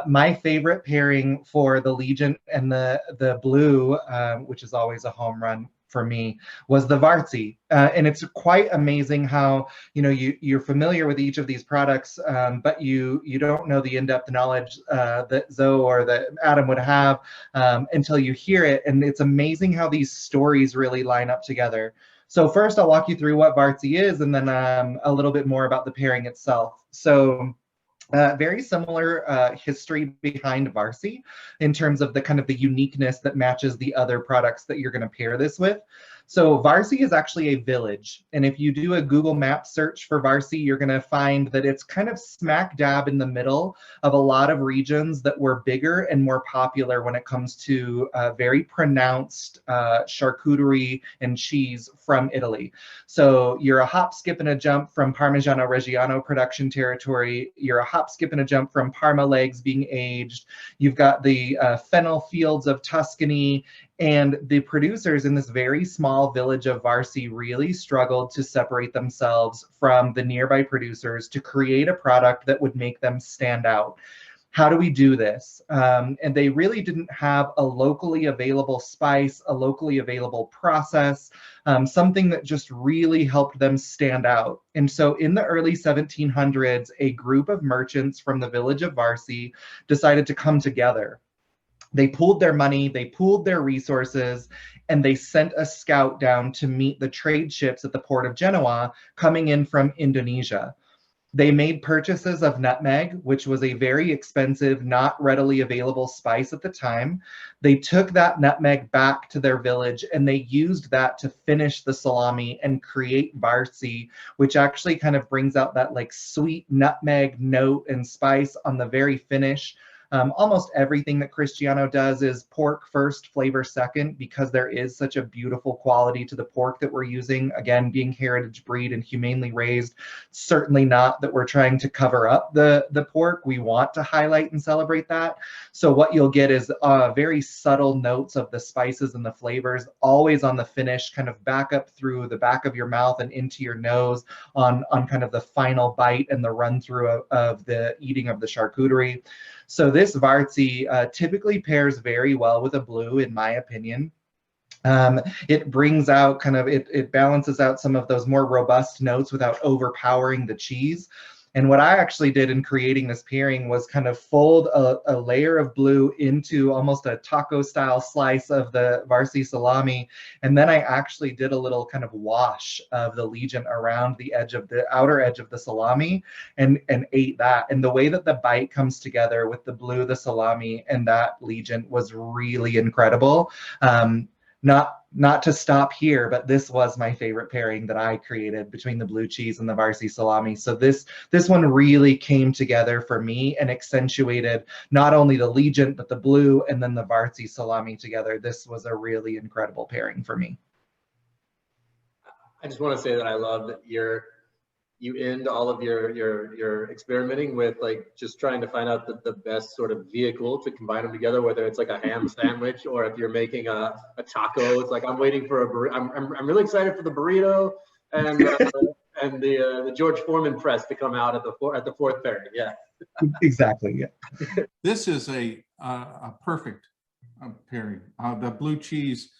my favorite pairing for the Legent and the blue, which is always a home run for me, was the Varzi. And it's quite amazing how, you're familiar with each of these products, but you don't know the in-depth knowledge that Zoe or that Adam would have until you hear it. And it's amazing how these stories really line up together. So first I'll walk you through what Varzi is, and then a little bit more about the pairing itself. So very similar history behind Varzi in terms of the kind of the uniqueness that matches the other products that you're going to pair this with. So Varzi is actually a village. And if you do a Google Maps search for Varzi, you're going to find that it's kind of smack dab in the middle of a lot of regions that were bigger and more popular when it comes to very pronounced charcuterie and cheese from Italy. So you're a hop, skip, and a jump from Parmigiano Reggiano production territory. You're a hop, skip, and a jump from Parma legs being aged. You've got the fennel fields of Tuscany. And the producers in this very small village of Varzi really struggled to separate themselves from the nearby producers to create a product that would make them stand out. how do we do this? And they really didn't have a locally available spice, a locally available process, something that just really helped them stand out. And so in the early 1700s, a group of merchants from the village of Varzi decided to come together. They pooled their money, they pooled their resources, and they sent a scout down to meet the trade ships at the port of Genoa coming in from Indonesia. They made purchases of nutmeg, which was a very expensive, not readily available spice at the time. They took that nutmeg back to their village and they used that to finish the salami and create Varzi, which actually kind of brings out that like sweet nutmeg note and spice on the very finish. Almost everything that Cristiano does is pork first, flavor second, because there is such a beautiful quality to the pork that we're using. Again, being heritage breed and humanely raised, certainly not that we're trying to cover up the pork. We want to highlight and celebrate that. So what you'll get is very subtle notes of the spices and the flavors, always on the finish, kind of back up through the back of your mouth and into your nose on kind of the final bite and the run through of the eating of the charcuterie. So this Varzi typically pairs very well with a blue, in my opinion. It brings out kind of, it balances out some of those more robust notes without overpowering the cheese. And what I actually did in creating this pairing was kind of fold a layer of blue into almost a taco style slice of the Varzi salami. And then I actually did a little kind of wash of the Legent around the edge of the outer edge of the salami and ate that. And the way that the bite comes together with the blue, the salami, and that Legent was really incredible. Not to stop here, but this was my favorite pairing that I created between the blue cheese and the Varzi salami. So this one really came together for me and accentuated not only the Legent, but the blue and then the Varzi salami together. This was a really incredible pairing for me. I just want to say that I love that you end all of your experimenting with like just trying to find out the best sort of vehicle to combine them together, whether it's like a ham sandwich or if you're making a taco. It's like I'm waiting for a burrito. I'm really excited for the burrito and the George Foreman press to come out at the fourth pairing. Yeah, exactly. Yeah. This is a perfect pairing. The blue cheese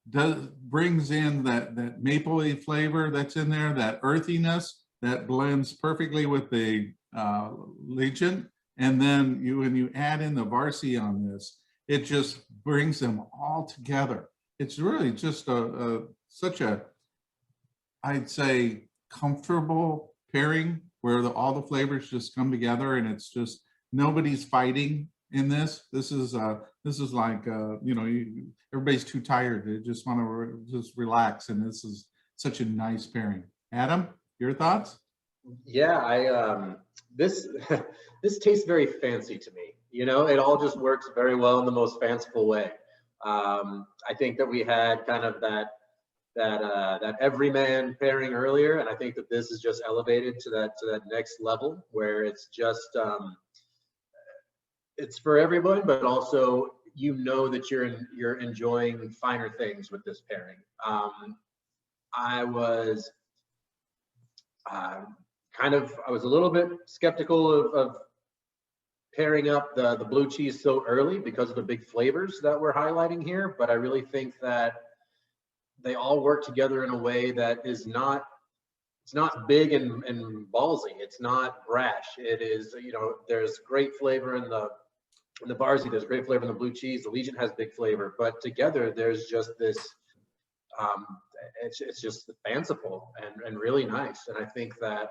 brings in that mapley flavor that's in there, that earthiness that blends perfectly with the Legent. And then when you add in the Varzi on this, it just brings them all together. It's really just such a, I'd say, comfortable pairing where all the flavors just come together and it's just, nobody's fighting in this. This is like, you know, everybody's too tired. They just want to just relax. And this is such a nice pairing. Adam? Your thoughts? Yeah, this tastes very fancy to me. You know, it all just works very well in the most fanciful way. I think that we had kind of that everyman pairing earlier, and I think that this is just elevated to that next level where it's just it's for everyone, but also you know that you're enjoying finer things with this pairing. I was I was a little bit skeptical of pairing up the blue cheese so early because of the big flavors that we're highlighting here, but I really think that they all work together in a way that is not, it's not big and ballsy. It's not brash. It is, you know, there's great flavor in the Varzi, there's great flavor in the blue cheese. The Legent has big flavor, but together there's just this, it's just fanciful and really nice. And I think that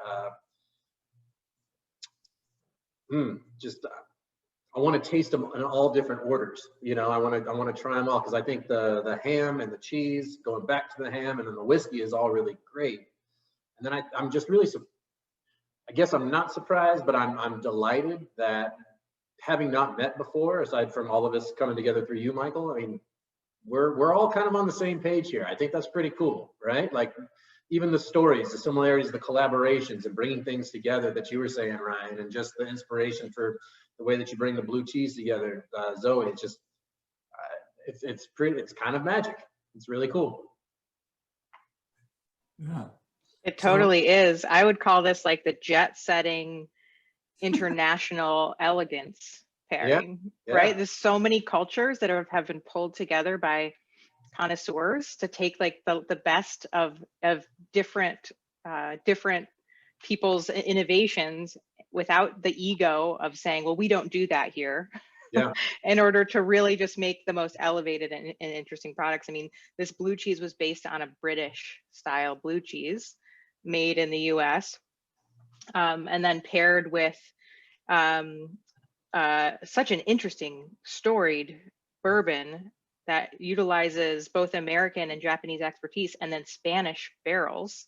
I want to taste them in all different orders. You know, I want to try them all because I think the ham and the cheese, going back to the ham, and then the whiskey is all really great. And then I'm just really, I guess I'm not surprised, but I'm delighted that having not met before, aside from all of us coming together through you, Michael, I mean, we're all kind of on the same page here. I think that's pretty cool, right? Like even the stories, the similarities, the collaborations, and bringing things together that you were saying, Ryan, and just the inspiration for the way that you bring the blue cheese together, Zoe. It's just, it's pretty. It's kind of magic. It's really cool. Yeah, It totally is. I would call this like the jet setting international elegance pairing, yeah. right? There's so many cultures that have been pulled together by connoisseurs to take like the best of different different people's innovations without the ego of saying, well, we don't do that here. Yeah. In order to really just make the most elevated and interesting products. I mean, this blue cheese was based on a British style blue cheese made in the US, and then paired with such an interesting storied bourbon that utilizes both American and Japanese expertise, and then Spanish barrels.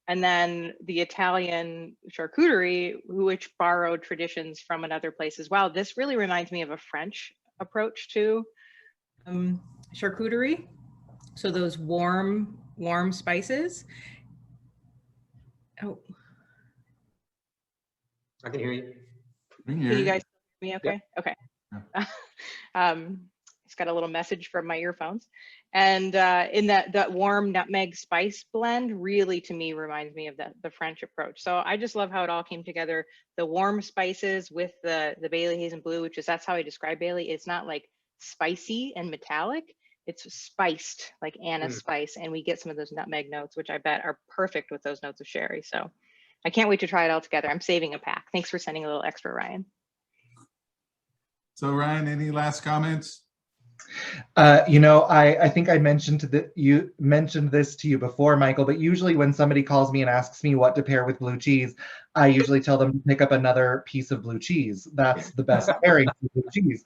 And then the Italian charcuterie, which borrowed traditions from another place as well. This really reminds me of a French approach to charcuterie. So those warm spices. Oh, I can hear you. can you guys hear me okay? Yep. Okay. It's got a little message from my earphones. And in that warm nutmeg spice blend really, to me, reminds me of the French approach. So I just love how it all came together. The warm spices with the Bayley Hazen Blue, which is, that's how I describe Bayley. It's not like spicy and metallic. It's spiced like anise spice. And we get some of those nutmeg notes, which I bet are perfect with those notes of sherry. So I can't wait to try it all together. I'm saving a pack. Thanks for sending a little extra, Ryan. So Ryan, any last comments? I think I mentioned that you mentioned this to you before, Michael, but usually when somebody calls me and asks me what to pair with blue cheese, I usually tell them to pick up another piece of blue cheese. That's the best pairing for blue cheese.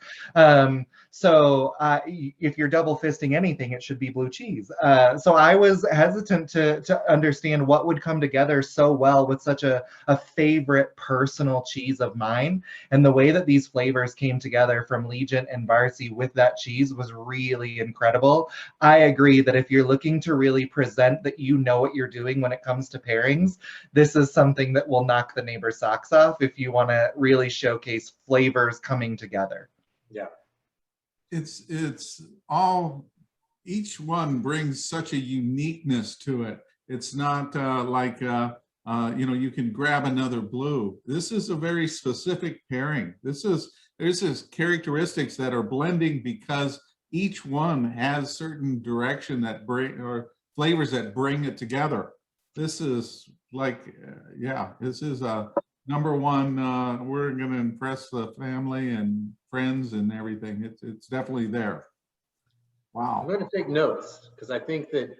So if you're double fisting anything, it should be blue cheese. So I was hesitant to understand what would come together so well with such a favorite personal cheese of mine. And the way that these flavors came together from Legent and Varzi with that cheese was really incredible. I agree that if you're looking to really present that you know what you're doing when it comes to pairings, this is something that will knock the neighbor's socks off if you want to really showcase flavors coming together. Yeah. It's all, each one brings such a uniqueness to it. It's not you can grab another blue. This is a very specific pairing. There's characteristics that are blending because each one has certain direction that bring, or flavors that bring it together. This is like, this is a number one. We're going to impress the family and friends and everything. It's definitely there. Wow. I'm going to take notes because I think that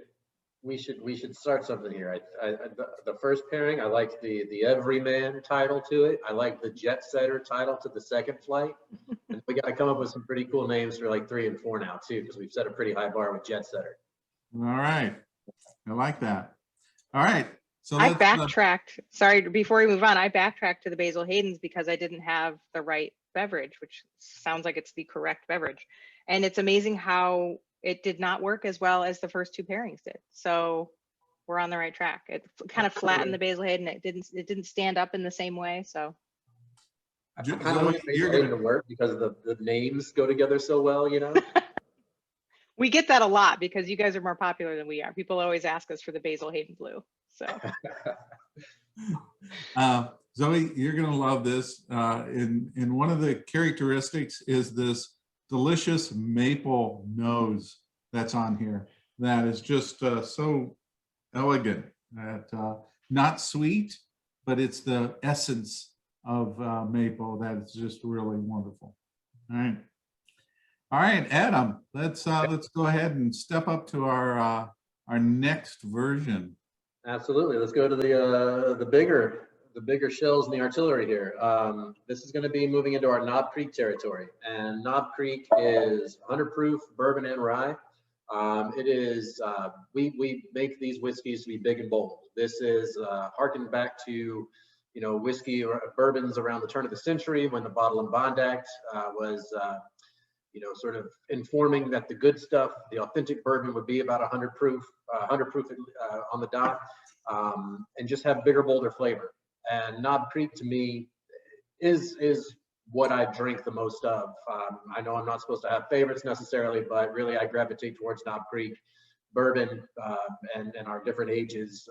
we should start something here. The first pairing, I like the everyman title to it. I like the jet setter title to the second flight. And we got to come up with some pretty cool names for like 3 and 4 now too, because we've set a pretty high bar with jet setter. All right. I like that. All right. So I backtracked. Sorry, before we move on, I backtracked to the Basil Hayden's because I didn't have the right beverage, which sounds like it's the correct beverage. And it's amazing how it did not work as well as the first 2 pairings did. So we're on the right track. It kind of flattened the Basil Hayden. It didn't stand up in the same way. So I kind of want Basil Hayden to work because the names go together so well, you know. we get that a lot because you guys are more popular than we are. People always ask us for the Basil Hayden Blue. So Zoe, you're gonna love this. In one of the characteristics is this delicious maple nose that's on here. That is just so elegant. That not sweet, but it's the essence of maple that is just really wonderful. All right, Adam. Let's go ahead and step up to our next version. Absolutely. Let's go to the bigger shells in the artillery here. This is going to be moving into our Knob Creek territory, and Knob Creek is 100 proof bourbon and rye. It is we make these whiskeys to be big and bold. This is harkened back to whiskey or bourbons around the turn of the century when the Bottle and Bond Act was sort of informing that the good stuff, the authentic bourbon, would be about 100 proof on the dot, and just have bigger, bolder flavor. And Knob Creek to me is what I drink the most of. I know I'm not supposed to have favorites necessarily, but really I gravitate towards Knob Creek bourbon and our different ages.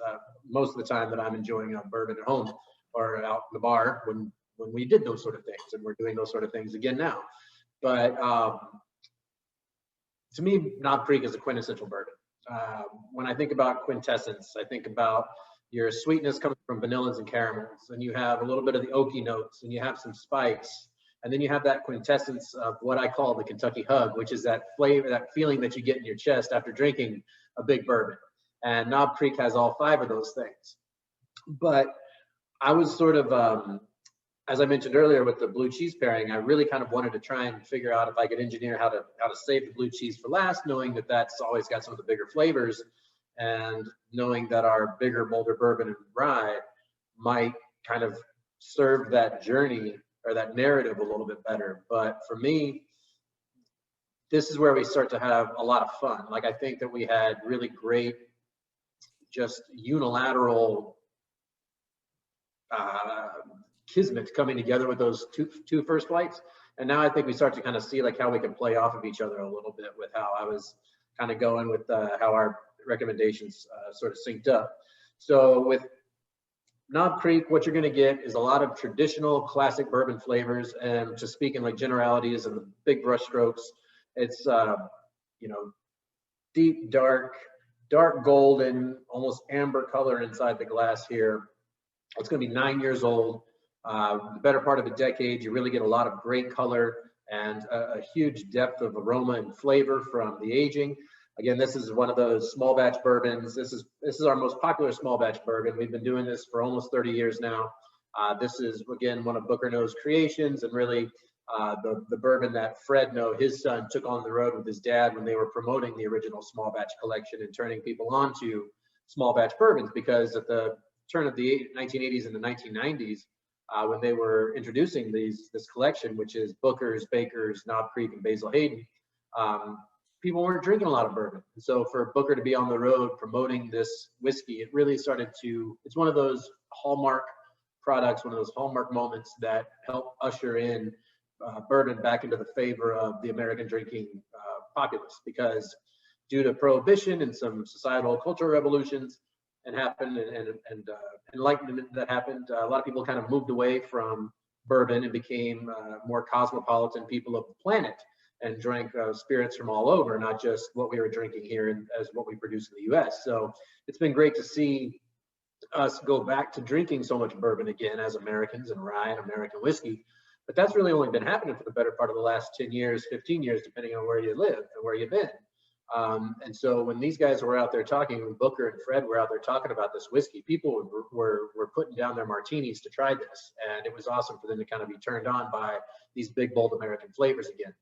Most of the time that I'm enjoying a bourbon at home or out in the bar when when we did those sort of things, and we're doing those sort of things again now. But to me, Knob Creek is a quintessential bourbon. When I think about quintessence, I think about your sweetness coming from vanillas and caramels, and you have a little bit of the oaky notes, and you have some spice, and then you have that quintessence of what I call the Kentucky hug, which is that flavor, that feeling that you get in your chest after drinking a big bourbon. And Knob Creek has all 5 of those things. But I was sort of, as I mentioned earlier with the blue cheese pairing, I really kind of wanted to try and figure out if I could engineer how to save the blue cheese for last, knowing that that's always got some of the bigger flavors, and knowing that our bigger, bolder bourbon and rye might kind of serve that journey or that narrative a little bit better. But for me, this is where we start to have a lot of fun. Like, I think that we had really great, just unilateral kismet coming together with those two first flights. And now I think we start to kind of see like how we can play off of each other a little bit with how I was kind of going with how our recommendations sort of synced up. So with Knob Creek, what you're going to get is a lot of traditional classic bourbon flavors, and to speak in like generalities and the big brush strokes, it's you know, deep dark golden, almost amber color inside the glass here. It's going to be 9 years old, the better part of a decade. You really get a lot of great color and a huge depth of aroma and flavor from the aging. Again, this is one of those small batch bourbons. This is our most popular small batch bourbon. We've been doing this for almost 30 years now. This is, again, one of Booker Noe's creations, and really the bourbon that Fred Noe, his son, took on the road with his dad when they were promoting the original small batch collection and turning people on to small batch bourbons. Because at the turn of the 1980s and the 1990s, when they were introducing this collection, which is Booker's, Baker's, Knob Creek, and Basil Hayden, people weren't drinking a lot of bourbon. And so for Booker to be on the road promoting this whiskey, it really started to, it's one of those hallmark products, one of those hallmark moments that help usher in bourbon back into the favor of the American drinking populace. Because due to prohibition and some societal cultural revolutions and enlightenment that happened, a lot of people kind of moved away from bourbon and became more cosmopolitan people of the planet, and drank spirits from all over, not just what we were drinking here as what we produce in the US. So it's been great to see us go back to drinking so much bourbon again as Americans, and rye and American whiskey. But that's really only been happening for the better part of the last 10 years, 15 years, depending on where you live and where you've been. And so when these guys were out there talking, when Booker and Fred were out there talking about this whiskey, people were putting down their martinis to try this. And it was awesome for them to kind of be turned on by these big, bold American flavors again.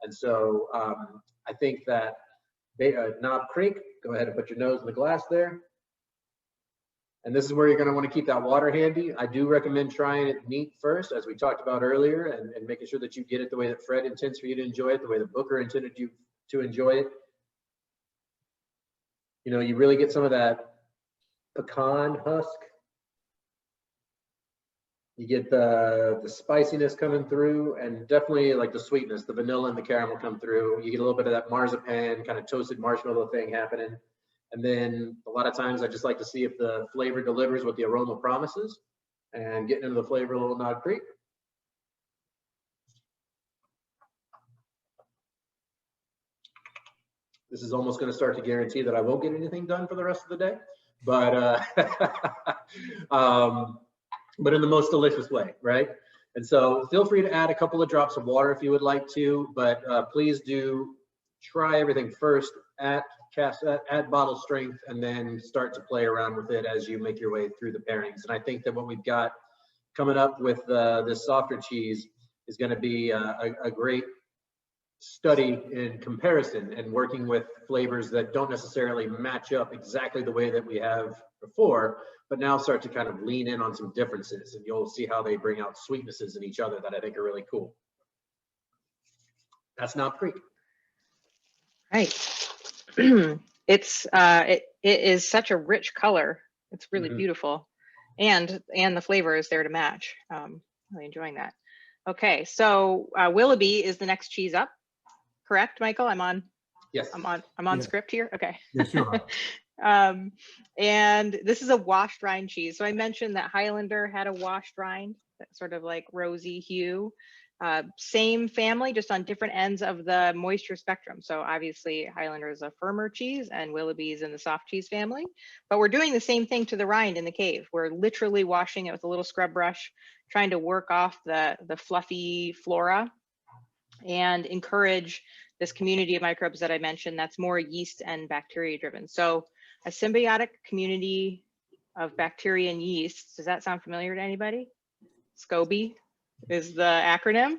And so I think that Knob Creek, go ahead and put your nose in the glass there. And this is where you're going to want to keep that water handy. I do recommend trying it neat first, as we talked about earlier, and making sure that you get it the way that Fred intends for you to enjoy it, the way that Booker intended you to enjoy it. You know, you really get some of that pecan husk. You get the spiciness coming through, and definitely like the sweetness, the vanilla and the caramel come through. You get a little bit of that marzipan, kind of toasted marshmallow thing happening. And then a lot of times I just like to see if the flavor delivers what the aroma promises, and getting into the flavor a little Knob Creek. This is almost going to start to guarantee that I won't get anything done for the rest of the day, but but in the most delicious way, right? And so feel free to add a couple of drops of water if you would like to, but please do try everything first at bottle strength, and then start to play around with it as you make your way through the pairings. And I think that what we've got coming up with this softer cheese is going to be a great study in comparison and working with flavors that don't necessarily match up exactly the way that we have before, but now start to kind of lean in on some differences, and you'll see how they bring out sweetnesses in each other that I think are really cool. That's Knob Creek. Right. It is such a rich color. It's really beautiful, and the flavor is there to match. Really enjoying that. Okay, so Willoughby is the next cheese up. Correct, Michael? I'm on. Yes. I'm on Yeah. script here. Okay. Yes, you are. And this is a washed rind cheese. So I mentioned that Highlander had a washed rind, that sort of like rosy hue. Same family, just on different ends of the moisture spectrum. So obviously Highlander is a firmer cheese and Willoughby is in the soft cheese family, but we're doing the same thing to the rind in the cave. We're literally washing it with a little scrub brush, trying to work off the fluffy flora and encourage this community of microbes that I mentioned that's more yeast and bacteria driven. So a symbiotic community of bacteria and yeast. Does that sound familiar to anybody? SCOBY is the acronym.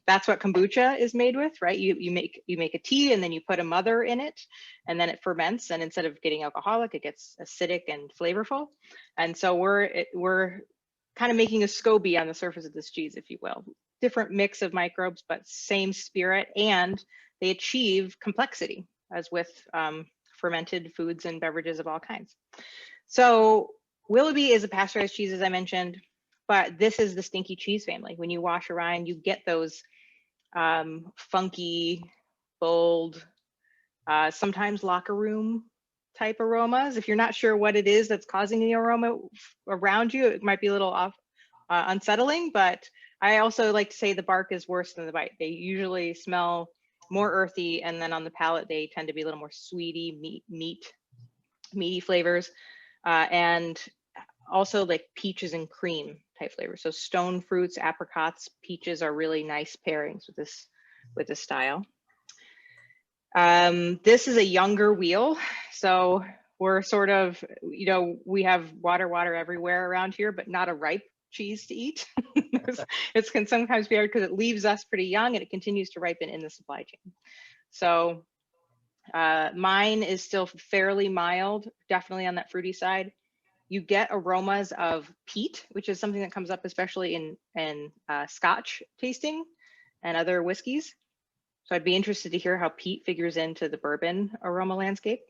That's what kombucha is made with, right? You make a tea and then you put a mother in it and then it ferments, and instead of getting alcoholic, it gets acidic and flavorful. And so we're kind of making a SCOBY on the surface of this cheese, if you will. Different mix of microbes, but same spirit, and they achieve complexity as with fermented foods and beverages of all kinds. So Willoughby is a pasteurized cheese, as I mentioned, but this is the stinky cheese family. When you wash a rind, you get those funky, bold, sometimes locker room type aromas. If you're not sure what it is that's causing the aroma around you, it might be a little unsettling, but I also like to say the bark is worse than the bite. They usually smell more earthy, and then on the palate, they tend to be a little more sweety, meaty flavors, and also like peaches and cream type flavors. So stone fruits, apricots, peaches are really nice pairings with this style. This is a younger wheel, so we're sort of, we have water everywhere around here, but not a ripe cheese to eat. It can sometimes be hard because it leaves us pretty young and it continues to ripen in the supply chain. So mine is still fairly mild, definitely on that fruity side. You get aromas of peat, which is something that comes up especially in Scotch tasting and other whiskeys. So I'd be interested to hear how peat figures into the bourbon aroma landscape.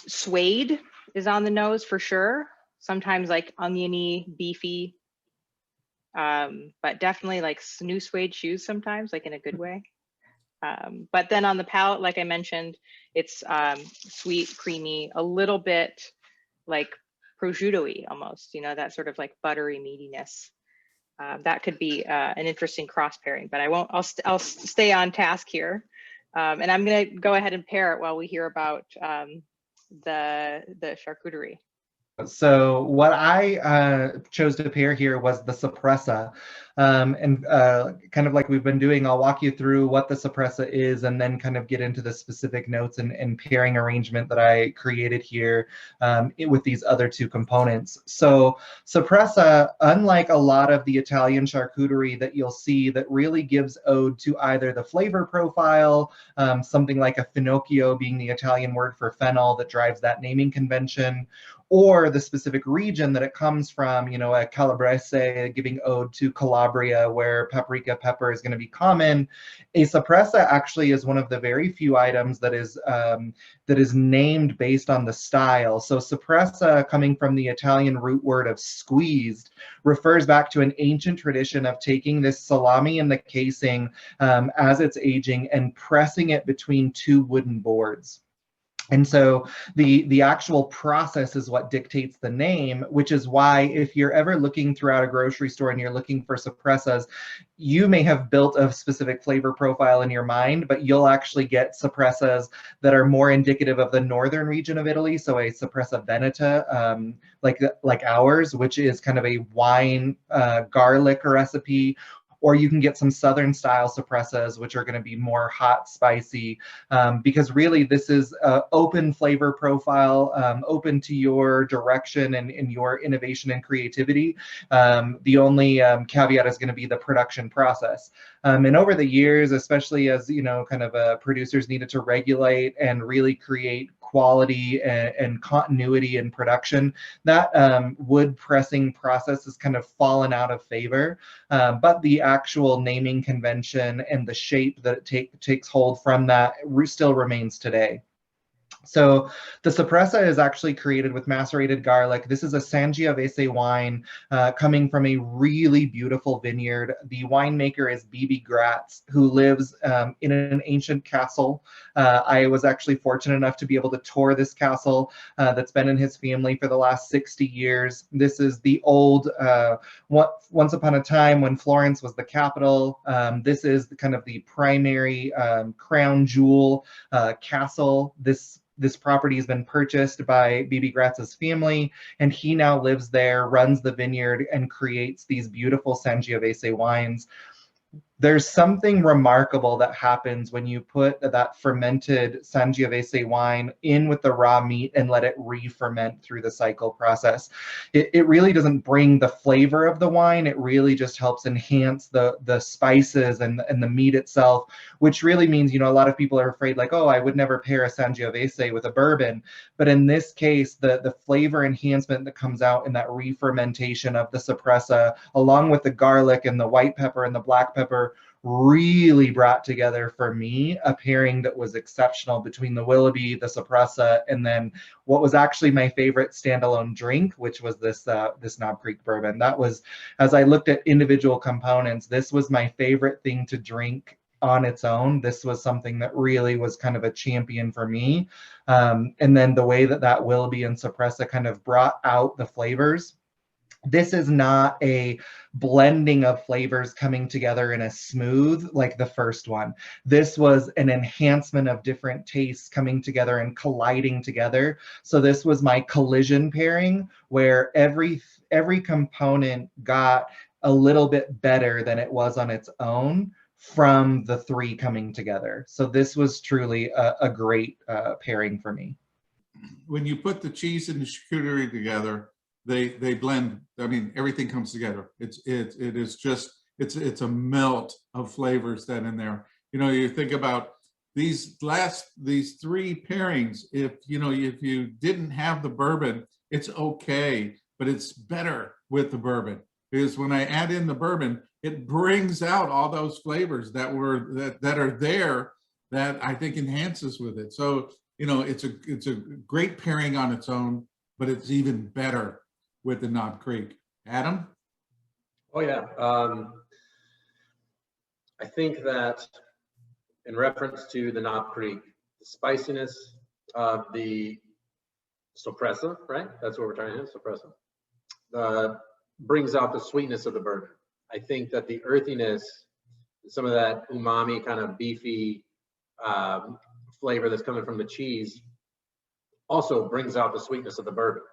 Suede is on the nose for sure. Sometimes like oniony, beefy, but definitely like new suede shoes sometimes, like in a good way. But then on the palate, like I mentioned, it's sweet, creamy, a little bit like prosciutto-y almost, that sort of like buttery meatiness. That could be an interesting cross pairing, but I'll stay on task here. And I'm gonna go ahead and pair it while we hear about the charcuterie. So what I chose to pair here was the Sopressa. And kind of like we've been doing, I'll walk you through what the Sopressa is and then kind of get into the specific notes and pairing arrangement that I created here with these other two components. So Sopressa, unlike a lot of the Italian charcuterie that you'll see that really gives ode to either the flavor profile, something like a finocchio being the Italian word for fennel that drives that naming convention, or the specific region that it comes from, a Calabrese giving ode to Calabria, where paprika pepper is going to be common. A Sopressa actually is one of the very few items that is named based on the style. So Sopressa, coming from the Italian root word of squeezed, refers back to an ancient tradition of taking this salami in the casing as it's aging and pressing it between two wooden boards. And so the actual process is what dictates the name, which is why if you're ever looking throughout a grocery store and you're looking for Sopressas, you may have built a specific flavor profile in your mind, but you'll actually get Sopressas that are more indicative of the northern region of Italy. So a Sopressa Veneta, like ours, which is kind of a wine garlic recipe. Or you can get some Southern style Sopressas, which are going to be more hot, spicy, because really this is open flavor profile, open to your direction and your innovation and creativity. The only caveat is going to be the production process. And over the years, especially as, kind of producers needed to regulate and really create quality and continuity in production, that wood pressing process has kind of fallen out of favor. But the actual naming convention and the shape that it takes hold from that still remains today. So the Sopressa is actually created with macerated garlic. This is a Sangiovese wine coming from a really beautiful vineyard. The winemaker is Bibi Gratz, who lives in an ancient castle. I was actually fortunate enough to be able to tour this castle that's been in his family for the last 60 years. This is the old, once upon a time when Florence was the capital. This is kind of the primary crown jewel castle. This property has been purchased by Bibi Gratz's family, and he now lives there, runs the vineyard, and creates these beautiful Sangiovese wines. There's something remarkable that happens when you put that fermented Sangiovese wine in with the raw meat and let it re-ferment through the cycle process. It really doesn't bring the flavor of the wine. It really just helps enhance the spices and the meat itself, which really means, a lot of people are afraid like, oh, I would never pair a Sangiovese with a bourbon. But in this case, the flavor enhancement that comes out in that re-fermentation of the Sopressa, along with the garlic and the white pepper and the black pepper, really brought together for me a pairing that was exceptional between the Willoughby, the Sopressa, and then what was actually my favorite standalone drink, which was this Knob Creek bourbon. That was, as I looked at individual components, this was my favorite thing to drink on its own. This was something that really was kind of a champion for me. And then the way that Willoughby and Sopressa kind of brought out the flavors. This is not a blending of flavors coming together in a smooth like the first one. This was an enhancement of different tastes coming together and colliding together. So this was my collision pairing where every component got a little bit better than it was on its own from the three coming together. So this was truly a great pairing for me. When you put the cheese and the charcuterie together, they blend. I mean, everything comes together. It's a melt of flavors that in there. You think about these three pairings. If you didn't have the bourbon, it's okay, but it's better with the bourbon, because when I add in the bourbon, it brings out all those flavors that are there that I think enhances with it. So it's a great pairing on its own, but it's even better with the Knob Creek. Adam? Oh yeah. I think that in reference to the Knob Creek, the spiciness of the Sopressa, right? That's what we're trying to do, Sopressa. Brings out the sweetness of the bourbon. I think that the earthiness, some of that umami kind of beefy flavor that's coming from the cheese also brings out the sweetness of the bourbon.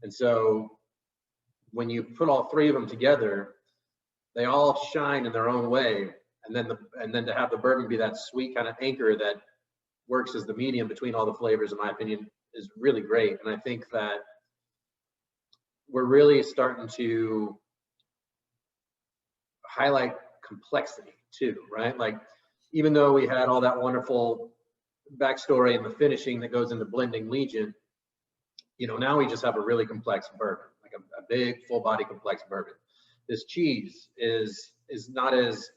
And so when you put all three of them together, they all shine in their own way. And then to have the bourbon be that sweet kind of anchor that works as the medium between all the flavors, in my opinion, is really great. And I think that we're really starting to highlight complexity too, right? Like, even though we had all that wonderful backstory and the finishing that goes into blending Legent, now we just have a really complex bourbon, like a big full body complex bourbon. This cheese is not as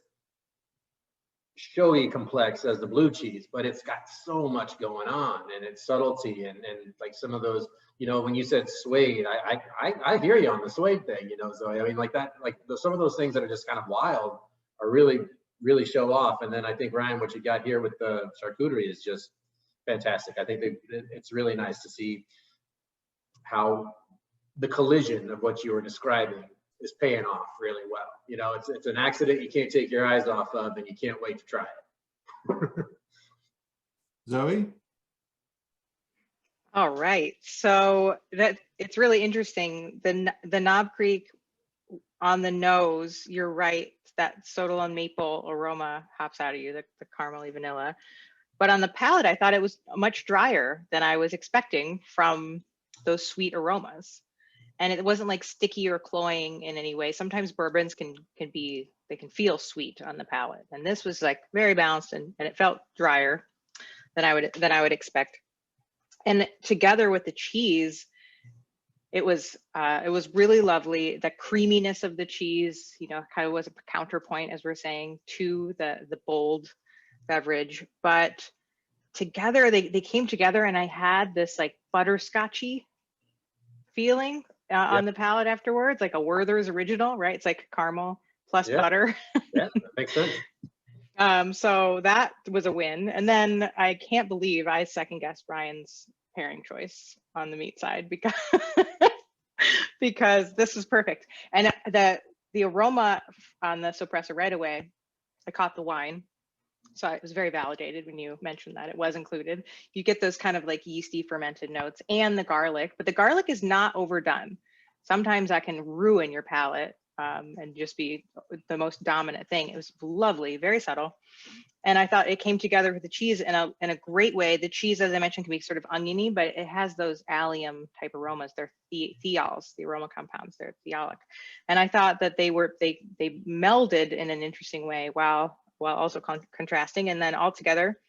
showy complex as the blue cheese, but it's got so much going on, and its subtlety and like some of those, when you said suede, I hear you on the suede thing, so I mean, like that, like some of those things that are just kind of wild are really show off. And then I think, Ryan, what you got here with the charcuterie is just fantastic. I think it's really nice to see how the collision of what you were describing is paying off really well. It's an accident you can't take your eyes off of, and you can't wait to try it. Zoe? All right, so that it's really interesting. The Knob Creek on the nose, you're right, that soda and maple aroma hops out of you, the caramely vanilla. But on the palate, I thought it was much drier than I was expecting from those sweet aromas. And it wasn't like sticky or cloying in any way. Sometimes bourbons can feel sweet on the palate. And this was like very balanced, and it felt drier than I would expect. And together with the cheese, it was really lovely. The creaminess of the cheese, kind of was a counterpoint, as we're saying, to the bold beverage. But together, they came together, and I had this like butterscotchy feeling on the palate afterwards, like a Werther's original, right? It's like caramel plus butter. Yeah, that makes sense. So that was a win. And then I can't believe I second guessed Brian's pairing choice on the meat side because because this is perfect. And the aroma on the Sopressa right away, I caught the wine. So it was very validated when you mentioned that it was included. You get those kind of like yeasty fermented notes and the garlic, but the garlic is not overdone. Sometimes that can ruin your palate and just be the most dominant thing. It was lovely, very subtle. And I thought it came together with the cheese in a great way. The cheese, as I mentioned, can be sort of oniony, but it has those allium type aromas. They're thiols, the aroma compounds. They're thiolic. And I thought that they melded in an interesting way while also contrasting. And then all together,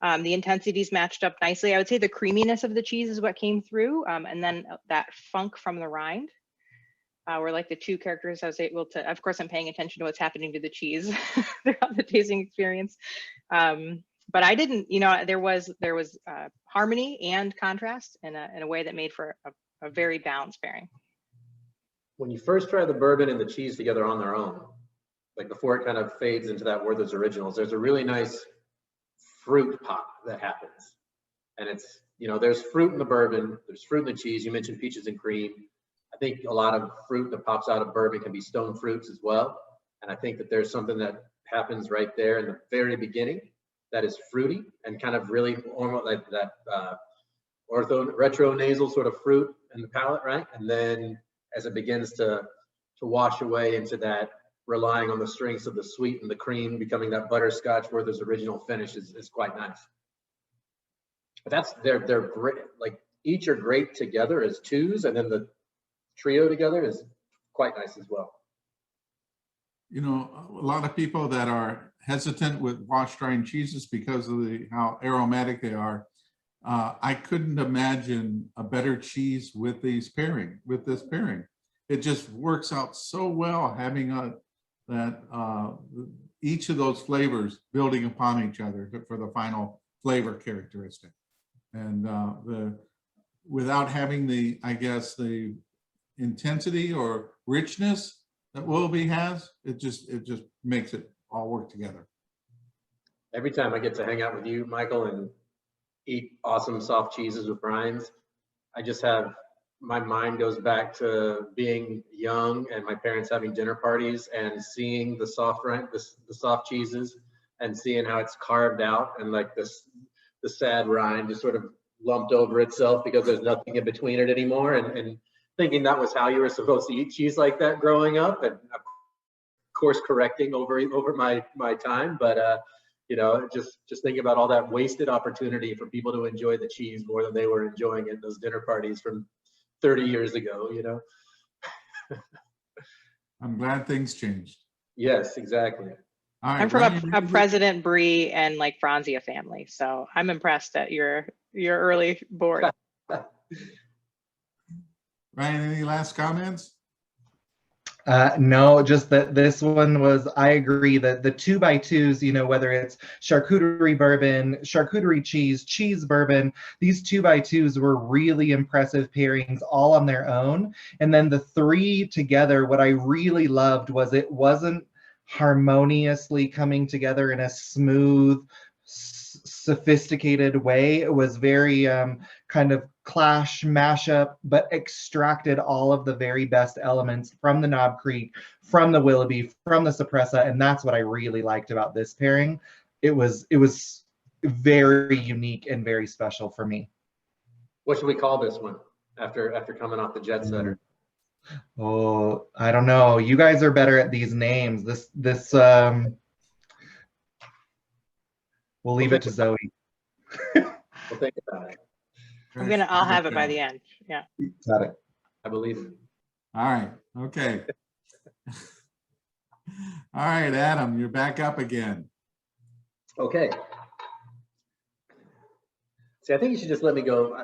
the intensities matched up nicely. I would say the creaminess of the cheese is what came through. And then that funk from the rind were like the two characters I was able to, of course, I'm paying attention to what's happening to the cheese throughout the tasting experience. But I didn't, there was harmony and contrast in a way that made for a very balanced pairing. When you first try the bourbon and the cheese together on their own, like before it kind of fades into that Werther's Originals, there's a really nice fruit pop that happens. And it's, there's fruit in the bourbon, there's fruit in the cheese. You mentioned peaches and cream. I think a lot of fruit that pops out of bourbon can be stone fruits as well. And I think that there's something that happens right there in the very beginning that is fruity and kind of really like that retro nasal sort of fruit in the palate, right? And then as it begins to wash away into that, relying on the strengths of the sweet and the cream, becoming that butterscotch Werther's Original finish is quite nice. But they're great. Like each are great together as twos, and then the trio together is quite nice as well. A lot of people that are hesitant with wash drying cheeses because of how aromatic they are. I couldn't imagine a better cheese with this pairing. It just works out so well having each of those flavors building upon each other for the final flavor characteristic. And without having the intensity or richness that Willoughby has, it just makes it all work together. Every time I get to hang out with you, Michael, and eat awesome soft cheeses with Brian's, my mind goes back to being young and my parents having dinner parties and seeing the soft cheeses and seeing how it's carved out and like the sad rind just sort of lumped over itself because there's nothing in between it anymore, and thinking that was how you were supposed to eat cheese like that growing up, and of course correcting over my time, but just thinking about all that wasted opportunity for people to enjoy the cheese more than they were enjoying it in those dinner parties from 30 years ago. I'm glad things changed. Yes, exactly. All right, I'm from a President Brie and like Franzia family, so I'm impressed at your early board. Ryan, any last comments? No, just that this one was, I agree that the 2x2s, whether it's charcuterie bourbon, charcuterie cheese bourbon, these 2x2s were really impressive pairings all on their own. And then the three together, what I really loved was it wasn't harmoniously coming together in a smooth, sophisticated way. It was very kind of clash mashup, but extracted all of the very best elements from the Knob Creek, from the Willoughby, from the Sopressa, and that's what I really liked about this pairing. It was very unique and very special for me. What should we call this one after coming off the Jet Setter? Oh, I don't know. You guys are better at these names. We'll leave it to Zoe. We'll think about it. I'll have it by the end. Yeah. Got it. I believe it. All right. Okay. All right, Adam, you're back up again. Okay. See, I think you should just let me go.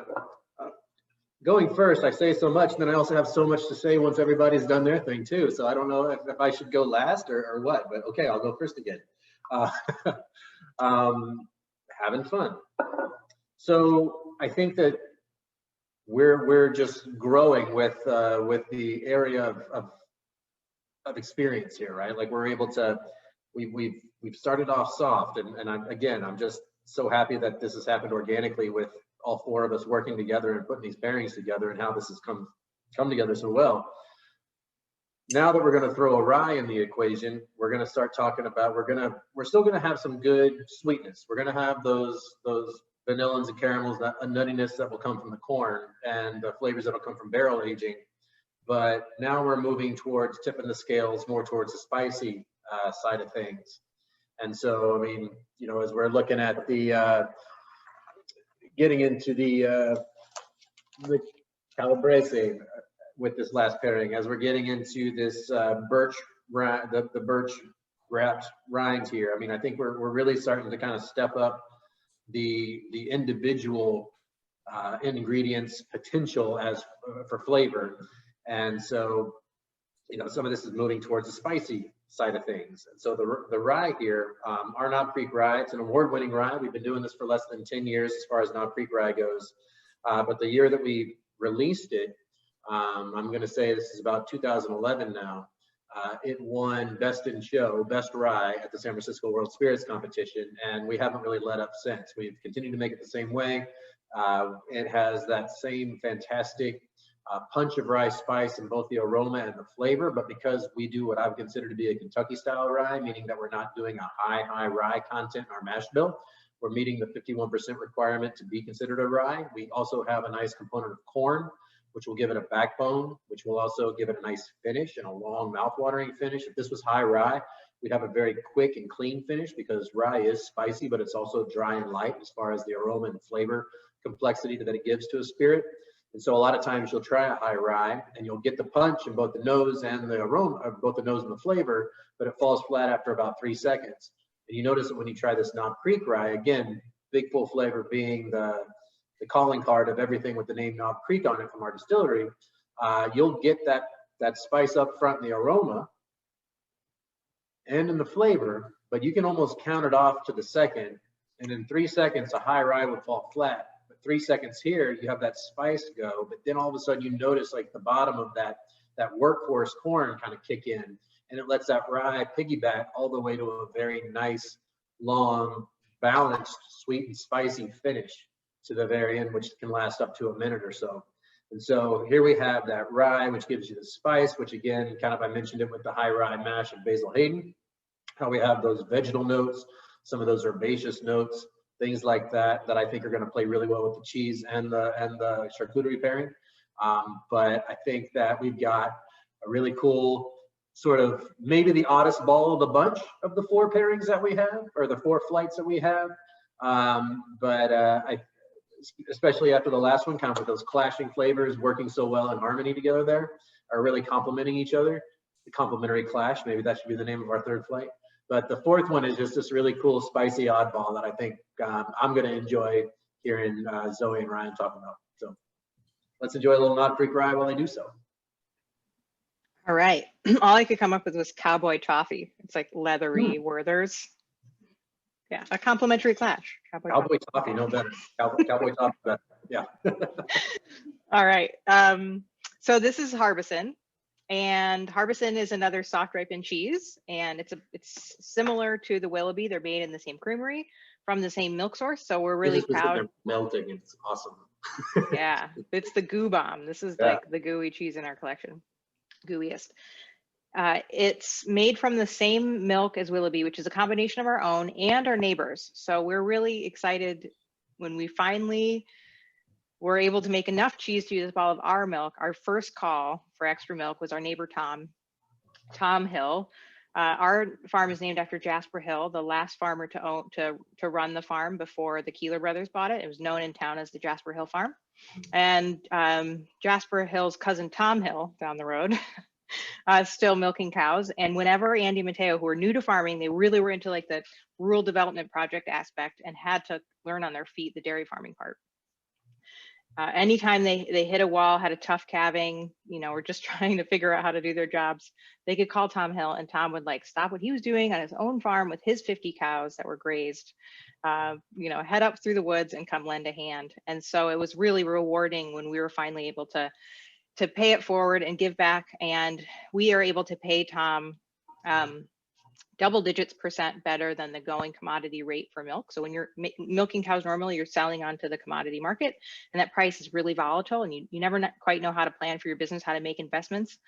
Going first, I say so much, and then I also have so much to say once everybody's done their thing too. So I don't know if I should go last or what, but okay, I'll go first again. having fun. So I think that we're just growing with the area of experience here, right? Like we're able to, we've started off soft, and I'm just so happy that this has happened organically with all four of us working together and putting these pairings together, and how this has come together so well. Now that we're going to throw a rye in the equation, we're going to start talking about, we're still going to have some good sweetness. We're going to have those vanillas and caramels, that nuttiness that will come from the corn, and the flavors that will come from barrel aging. But now we're moving towards tipping the scales more towards the spicy side of things. And so, I mean, you know, as we're looking at the getting into the Calabrese with this last pairing, as we're getting into this birch, the birch wrapped rinds here. I mean, I think we're really starting to kind of step up the individual ingredients potential as for flavor. And so, you know, some of this is moving towards the spicy side of things. And so the rye here, our Knob Creek rye, it's an award-winning rye. We've been doing this for less than 10 years as far as Knob Creek rye goes. But the year that we released it, I'm going to say this is about 2011 now. It won Best in Show, Best Rye at the San Francisco World Spirits Competition, and we haven't really let up since. We've continued to make it the same way. It has that same fantastic punch of rye spice in both the aroma and the flavor, but because we do what I would consider to be a Kentucky style rye, meaning that we're not doing a high rye content in our mash bill, we're meeting the 51% requirement to be considered a rye. We also have a nice component of corn, which will give it a backbone, which will also give it a nice finish and a long mouth-watering finish. If this was high rye, we'd have a very quick and clean finish, because rye is spicy, but it's also dry and light as far as the aroma and flavor complexity that it gives to a spirit. And so a lot of times you'll try a high rye and you'll get the punch in both the nose and the aroma, both the nose and the flavor, but it falls flat after about 3 seconds. And you notice that when you try this Knob Creek rye, again, big full flavor being the calling card of everything with the name Knob Creek on it from our distillery, you'll get that spice up front in the aroma and in the flavor, but you can almost count it off to the second. And in 3 seconds, a high rye would fall flat. But 3 seconds here, you have that spice go, but then all of a sudden you notice like the bottom of that workhorse corn kind of kick in, and it lets that rye piggyback all the way to a very nice, long, balanced, sweet and spicy finish to the very end, which can last up to a minute or so. And so here we have that rye, which gives you the spice, which again, kind of I mentioned it with the high rye mash of Basil Hayden, how we have those vegetal notes, some of those herbaceous notes, things like that I think are going to play really well with the cheese and the charcuterie pairing. But I think that we've got a really cool sort of maybe the oddest ball of the bunch of the 4 pairings that we have, or the 4 flights that we have. Especially after the last one, kind of with those clashing flavors working so well in harmony together there, are really complementing each other. The complementary clash, maybe that should be the name of our 3rd flight. But the 4th one is just this really cool, spicy oddball that I think I'm going to enjoy hearing Zoe and Ryan talk about. So let's enjoy a little Knob Creek rye while they do so. All right. All I could come up with was cowboy toffee. It's like leathery Werther's. Yeah, a complimentary clash. Cowboy toffee, no better. Cowboy toffee, better. Yeah. All right. So this is Harbison, and Harbison is another soft ripened cheese, and it's similar to the Willoughby. They're made in the same creamery from the same milk source. So we're really proud. Melting. It's awesome. Yeah, it's the Goo Bomb. This is like the gooey cheese in our collection, gooeyest. It's made from the same milk as Willoughby, which is a combination of our own and our neighbors. So we're really excited when we finally were able to make enough cheese to use all of our milk. Our first call for extra milk was our neighbor, Tom Hill. Our farm is named after Jasper Hill, the last farmer to run the farm before the Keeler brothers bought it. It was known in town as the Jasper Hill Farm. And Jasper Hill's cousin, Tom Hill, down the road, still milking cows. And whenever Andy and Mateo, who were new to farming, they really were into like the rural development project aspect and had to learn on their feet the dairy farming part. Anytime they hit a wall, had a tough calving, you know, or just trying to figure out how to do their jobs, they could call Tom Hill, and Tom would like stop what he was doing on his own farm with his 50 cows that were grazed, you know, head up through the woods and come lend a hand. And so it was really rewarding when we were finally able to pay it forward and give back. And we are able to pay Tom double digits % better than the going commodity rate for milk. So when you're milking cows normally, you're selling onto the commodity market, and that price is really volatile, and you never quite know how to plan for your business, how to make investments.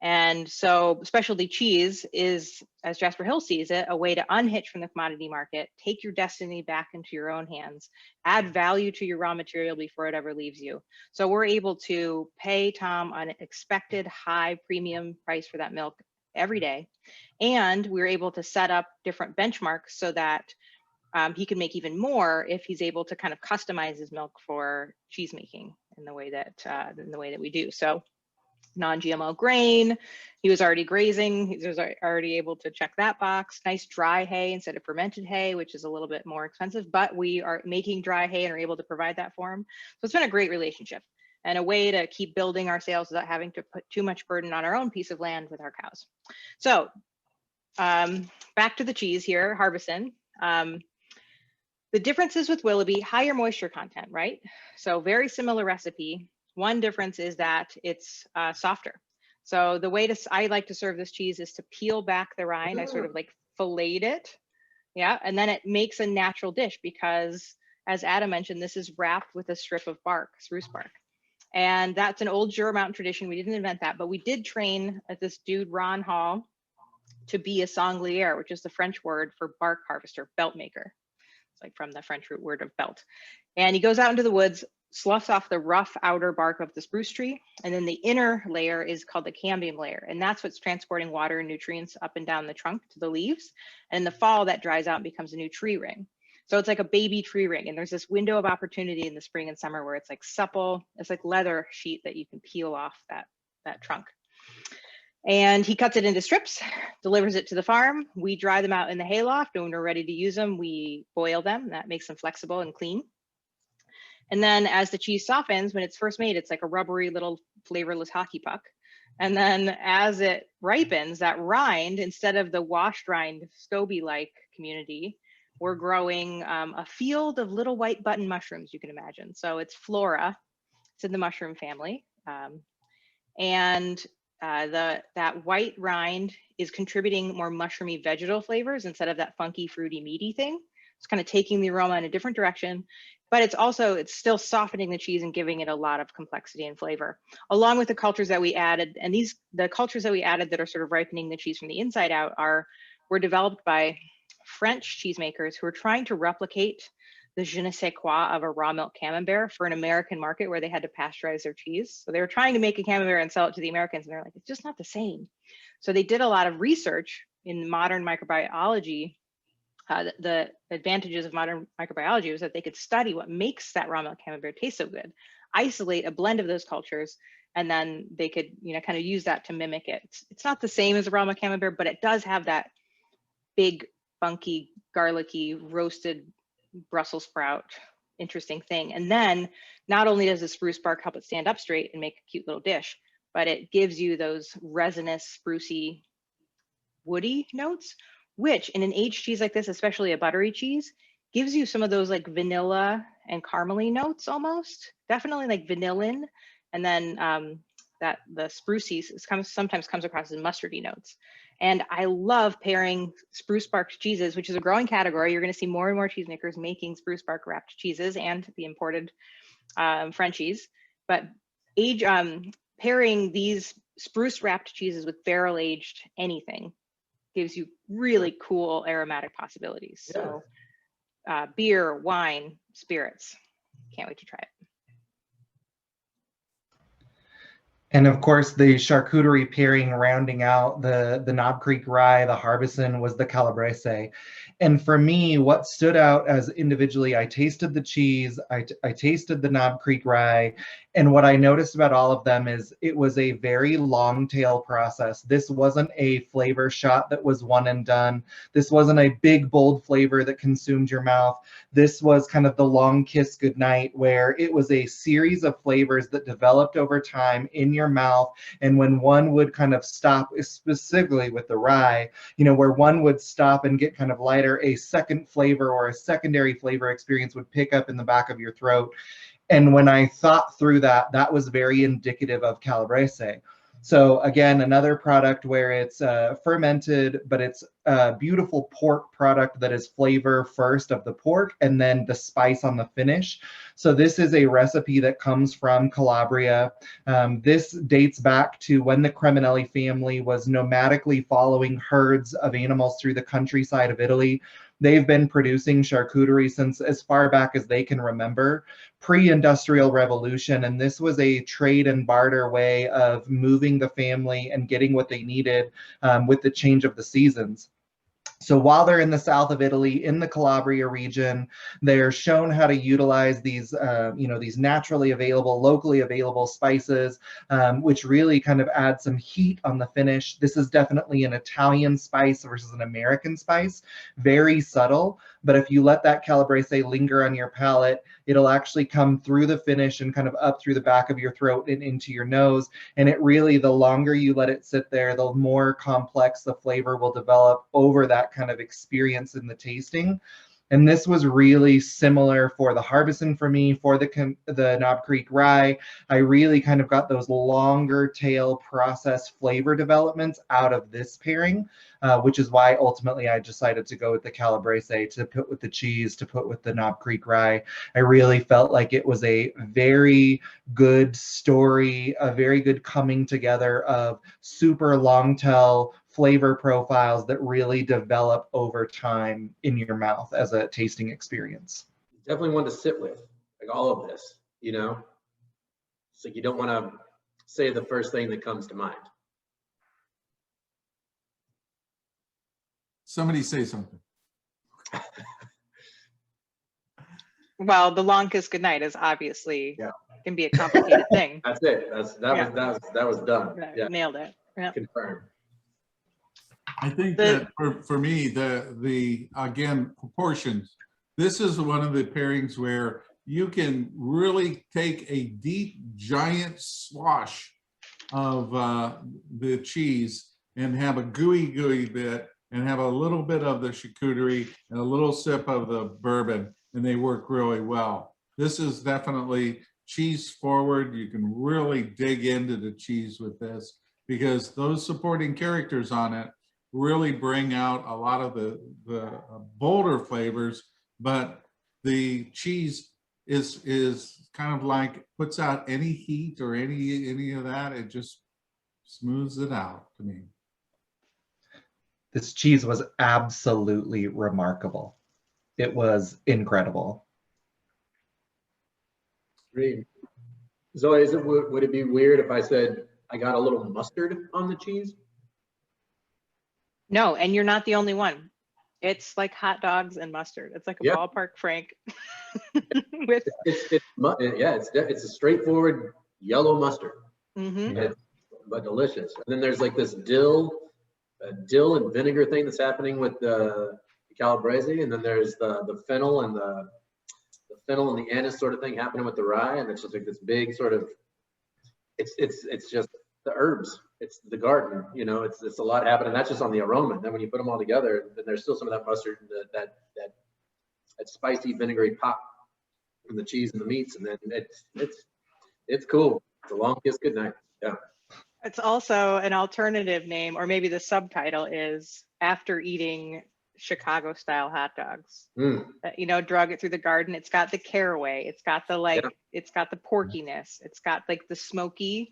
And so specialty cheese is, as Jasper Hill sees it, a way to unhitch from the commodity market, take your destiny back into your own hands, add value to your raw material before it ever leaves you. So we're able to pay Tom an expected high premium price for that milk every day. And we're able to set up different benchmarks so that he can make even more if he's able to kind of customize his milk for cheese making in the way that we do. So non-GMO grain, he was already grazing, he was already able to check that box. Nice dry hay instead of fermented hay, which is a little bit more expensive, but we are making dry hay and are able to provide that for him. So it's been a great relationship and a way to keep building our sales without having to put too much burden on our own piece of land with our cows. So back to the cheese here, Harbison. The differences with Willoughby, higher moisture content, right? So very similar recipe. One difference is that it's softer. So the way I like to serve this cheese is to peel back the rind. I sort of like fillet it. Yeah, and then it makes a natural dish because, as Adam mentioned, this is wrapped with a strip of bark, spruce bark. And that's an old Jura Mountain tradition. We didn't invent that, but we did train this dude, Ron Hall, to be a sanglier, which is the French word for bark harvester, belt maker. It's like from the French root word of belt. And he goes out into the woods, sloughs off the rough outer bark of the spruce tree, and then the inner layer is called the cambium layer, and that's what's transporting water and nutrients up and down the trunk to the leaves. And in the fall, that dries out and becomes a new tree ring. So it's like a baby tree ring, and there's this window of opportunity in the spring and summer where it's like supple, it's like leather sheet that you can peel off that trunk. And he cuts it into strips, delivers it to the farm. We dry them out in the hayloft, and when we're ready to use them, we boil them. That makes them flexible and clean. And then as the cheese softens, when it's first made, it's like a rubbery little flavorless hockey puck. And then as it ripens, that rind, instead of the washed rind SCOBY-like community, we're growing a field of little white button mushrooms, you can imagine. So it's flora, it's in the mushroom family. That white rind is contributing more mushroomy vegetal flavors instead of that funky, fruity, meaty thing. It's kind of taking the aroma in a different direction, but it's still softening the cheese and giving it a lot of complexity and flavor, along with the cultures that we added. And the cultures that we added that are sort of ripening the cheese from the inside out were developed by French cheesemakers who are trying to replicate the je ne sais quoi of a raw milk camembert for an American market where they had to pasteurize their cheese. So they were trying to make a camembert and sell it to the Americans, and they're like, it's just not the same. So they did a lot of research in modern microbiology. The advantages of modern microbiology was that they could study what makes that raw milk camembert taste so good, isolate a blend of those cultures, and then they could, kind of use that to mimic it. It's not the same as a raw milk camembert, but it does have that big, funky, garlicky, roasted Brussels sprout, interesting thing. And then not only does the spruce bark help it stand up straight and make a cute little dish, but it gives you those resinous, sprucey, woody notes, which in an aged cheese like this, especially a buttery cheese, gives you some of those like vanilla and caramely notes almost, definitely like vanillin. And then that the sprucey sometimes comes across as mustardy notes. And I love pairing spruce barked cheeses, which is a growing category. You're going to see more and more cheesemakers making spruce bark wrapped cheeses and the imported Frenchies. But pairing these spruce wrapped cheeses with barrel aged anything gives you really cool aromatic possibilities. Yeah. So beer, wine, spirits. Can't wait to try it. And of course, the charcuterie pairing rounding out the Knob Creek rye, the Harbison, was the Calabrese. And for me, what stood out as individually, I tasted the cheese, I tasted the Knob Creek rye, And what I noticed about all of them is it was a very long tail process. This wasn't a flavor shot that was one and done. This wasn't a big, bold flavor that consumed your mouth. This was kind of the long kiss goodnight, where it was a series of flavors that developed over time in your mouth. And when one would kind of stop, specifically with the rye, where one would stop and get kind of lighter, a second flavor or a secondary flavor experience would pick up in the back of your throat. And when I thought through that, that was very indicative of Calabrese. So again, another product where it's fermented, but it's a beautiful pork product that is flavor first of the pork and then the spice on the finish. So this is a recipe that comes from Calabria. This dates back to when the Creminelli family was nomadically following herds of animals through the countryside of Italy. They've been producing charcuterie since as far back as they can remember, pre-industrial revolution. And this was a trade and barter way of moving the family and getting what they needed with the change of the seasons. So while they're in the south of Italy, in the Calabria region, they're shown how to utilize these, these naturally available, locally available spices, which really kind of add some heat on the finish. This is definitely an Italian spice versus an American spice, very subtle. But if you let that Calabrese linger on your palate, it'll actually come through the finish and kind of up through the back of your throat and into your nose. And it really, the longer you let it sit there, the more complex the flavor will develop over that kind of experience in the tasting. And this was really similar for the Harbison for me, for the Knob Creek Rye. I really kind of got those longer tail process flavor developments out of this pairing, which is why ultimately I decided to go with the Calabrese, to put with the cheese, to put with the Knob Creek Rye. I really felt like it was a very good story, a very good coming together of super long tail flavor profiles that really develop over time in your mouth as a tasting experience. Definitely one to sit with, like all of this, It's like you don't want to say the first thing that comes to mind. Somebody say something. Well, the long kiss goodnight is obviously can be a complicated thing. That's it. That was done. Yeah. Nailed it. Yeah. Confirmed. I think that for me, the again, proportions, this is one of the pairings where you can really take a deep, giant swash of the cheese and have a gooey bit and have a little bit of the charcuterie and a little sip of the bourbon, and they work really well. This is definitely cheese forward. You can really dig into the cheese with this because those supporting characters on it really bring out a lot of the bolder flavors, but the cheese is kind of like puts out any heat or any of that. It just smooths it out to me. This cheese was absolutely remarkable. It was incredible. Great. Zoe, would it be weird if I said I got a little mustard on the cheese? No, and you're not the only one. It's like hot dogs and mustard. It's like a ballpark Frank. It's a straightforward yellow mustard, Mm-hmm. but delicious. And then there's like this dill and vinegar thing that's happening with the Calabrese, and then there's the fennel and the anise sort of thing happening with the rye, and it's just like this big sort of it's just the herbs. It's the garden, it's a lot happening. That's just on the aroma. And then when you put them all together, then there's still some of that mustard and that spicy vinegary pop from the cheese and the meats. And then it's cool. It's a long kiss goodnight. Yeah. It's also an alternative name, or maybe the subtitle is After Eating Chicago Style Hot Dogs. Drug it through the garden. It's got the caraway. It's got the it's got the porkiness. It's got like the smoky.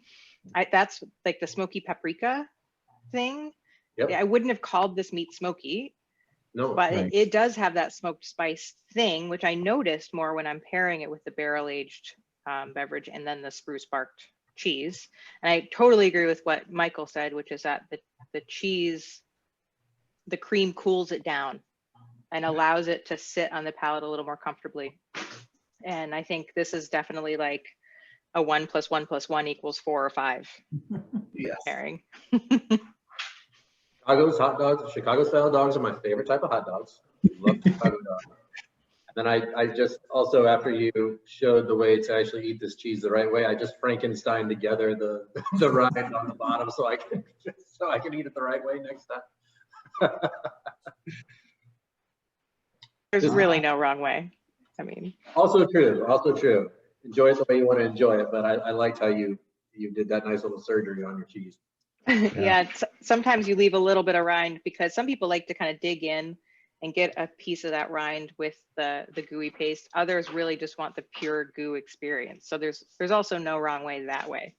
That's like the smoky paprika thing. Yep. I wouldn't have called this meat smoky, No, but right. it does have that smoked spice thing, which I noticed more when I'm pairing it with the barrel aged beverage and then the spruce barked cheese. And I totally agree with what Michael said, which is that the cheese, the cream cools it down and allows it to sit on the palate a little more comfortably. And I think this is definitely like a 1 + 1 + 1 = 4 or 5 Yes. pairing. Chicago's hot dogs, Chicago style dogs are my favorite type of hot dogs. Love Chicago dogs. And then I just also, after you showed the way to actually eat this cheese the right way, I just Frankenstein together the rind on the bottom so I can eat it the right way next time. There's really no wrong way. I mean, Also true. Enjoy it the way you want to enjoy it, but I liked how you did that nice little surgery on your cheese. yeah, sometimes you leave a little bit of rind because some people like to kind of dig in and get a piece of that rind with the gooey paste. Others really just want the pure goo experience. So there's also no wrong way that way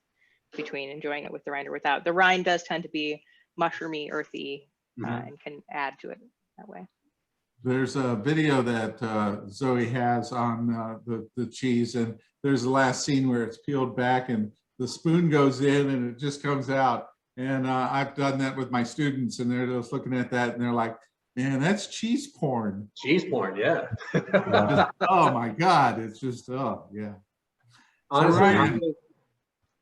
between enjoying it with the rind or without. The rind does tend to be mushroomy, earthy, and can add to it that way. There's a video that Zoe has on the cheese, and there's the last scene where it's peeled back and the spoon goes in and it just comes out. And I've done that with my students, and they're just looking at that and they're like, man, that's cheese porn. Cheese porn, yeah. Just, oh my God, it's just, oh yeah. Honestly, So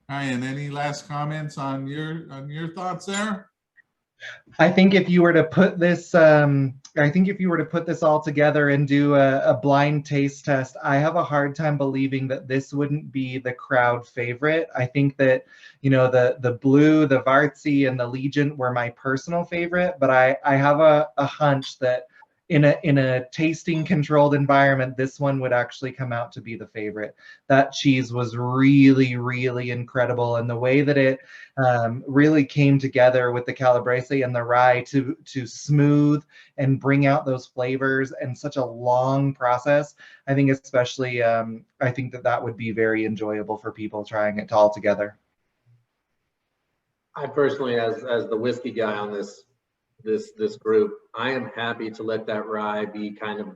Ryan, any last comments on your thoughts there? I think if you were to put this, all together and do a blind taste test, I have a hard time believing that this wouldn't be the crowd favorite. I think that, the Blue, the Varzi, and the Legent were my personal favorite, but I have a hunch that in a tasting controlled environment, this one would actually come out to be the favorite. That cheese was really, really incredible, and the way that it really came together with the Calabrese and the rye to smooth and bring out those flavors in such a long process. I think especially, I think that would be very enjoyable for people trying it all together. I personally, as the whiskey guy on this group, I am happy to let that rye be kind of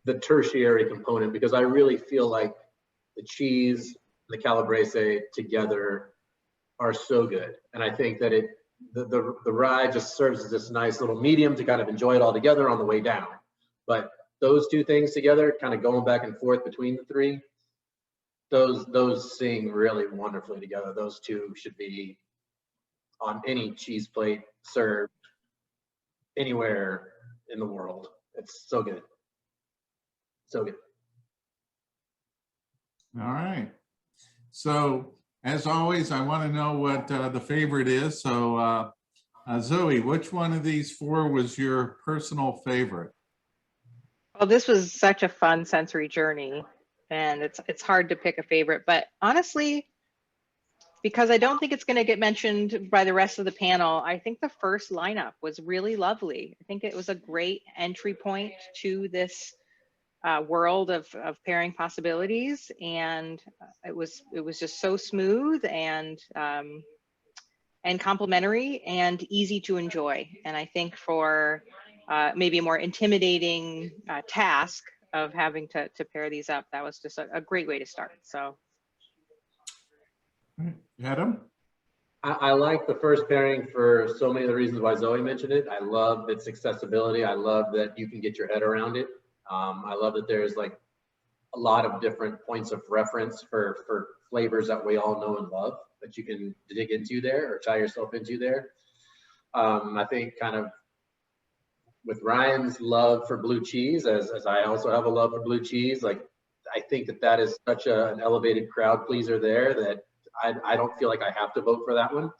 the tertiary component, because I really feel like the cheese and the Calabrese together are so good. And I think that the rye just serves as this nice little medium to kind of enjoy it all together on the way down. But those two things together, kind of going back and forth between the three, those sing really wonderfully together. Those two should be on any cheese plate served anywhere in the world. It's so good. So good. All right. So as always, I want to know what the favorite is. So Zoe, which one of these four was your personal favorite? Well, this was such a fun sensory journey, and it's hard to pick a favorite, but honestly, because I don't think it's going to get mentioned by the rest of the panel, I think the first lineup was really lovely. I think it was a great entry point to this world of pairing possibilities, and it was just so smooth and complimentary and easy to enjoy. And I think for maybe a more intimidating task of having to pair these up, that was just a great way to start. So. Adam? I like the first pairing for so many of the reasons why Zoe mentioned it. I love its accessibility. I love that you can get your head around it. I love that there's like a lot of different points of reference for flavors that we all know and love that you can dig into there or tie yourself into there. I think kind of with Ryan's love for blue cheese, as I also have a love for blue cheese, like I think that is such an elevated crowd pleaser there that I don't feel like I have to vote for that one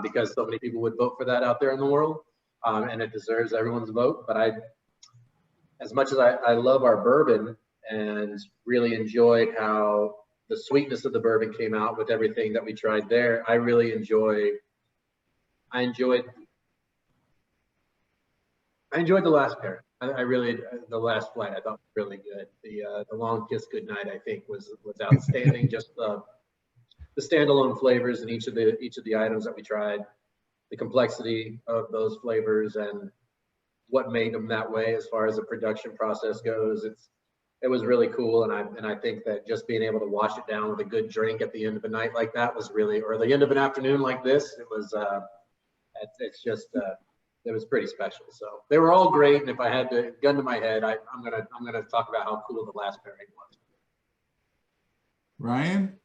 because so many people would vote for that out there in the world, and it deserves everyone's vote. But as much as I love our bourbon and really enjoyed how the sweetness of the bourbon came out with everything that we tried there, I enjoyed the last pair. The last flight I thought was really good. The long kiss goodnight I think was outstanding. Just the standalone flavors in each of the items that we tried, the complexity of those flavors and what made them that way as far as the production process goes. It was really cool, and I think that just being able to wash it down with a good drink at the end of a night like that was really, or the end of an afternoon like this, it was it was pretty special. So they were all great, and if I had to gun to my head, I'm gonna talk about how cool the last pairing was. Ryan?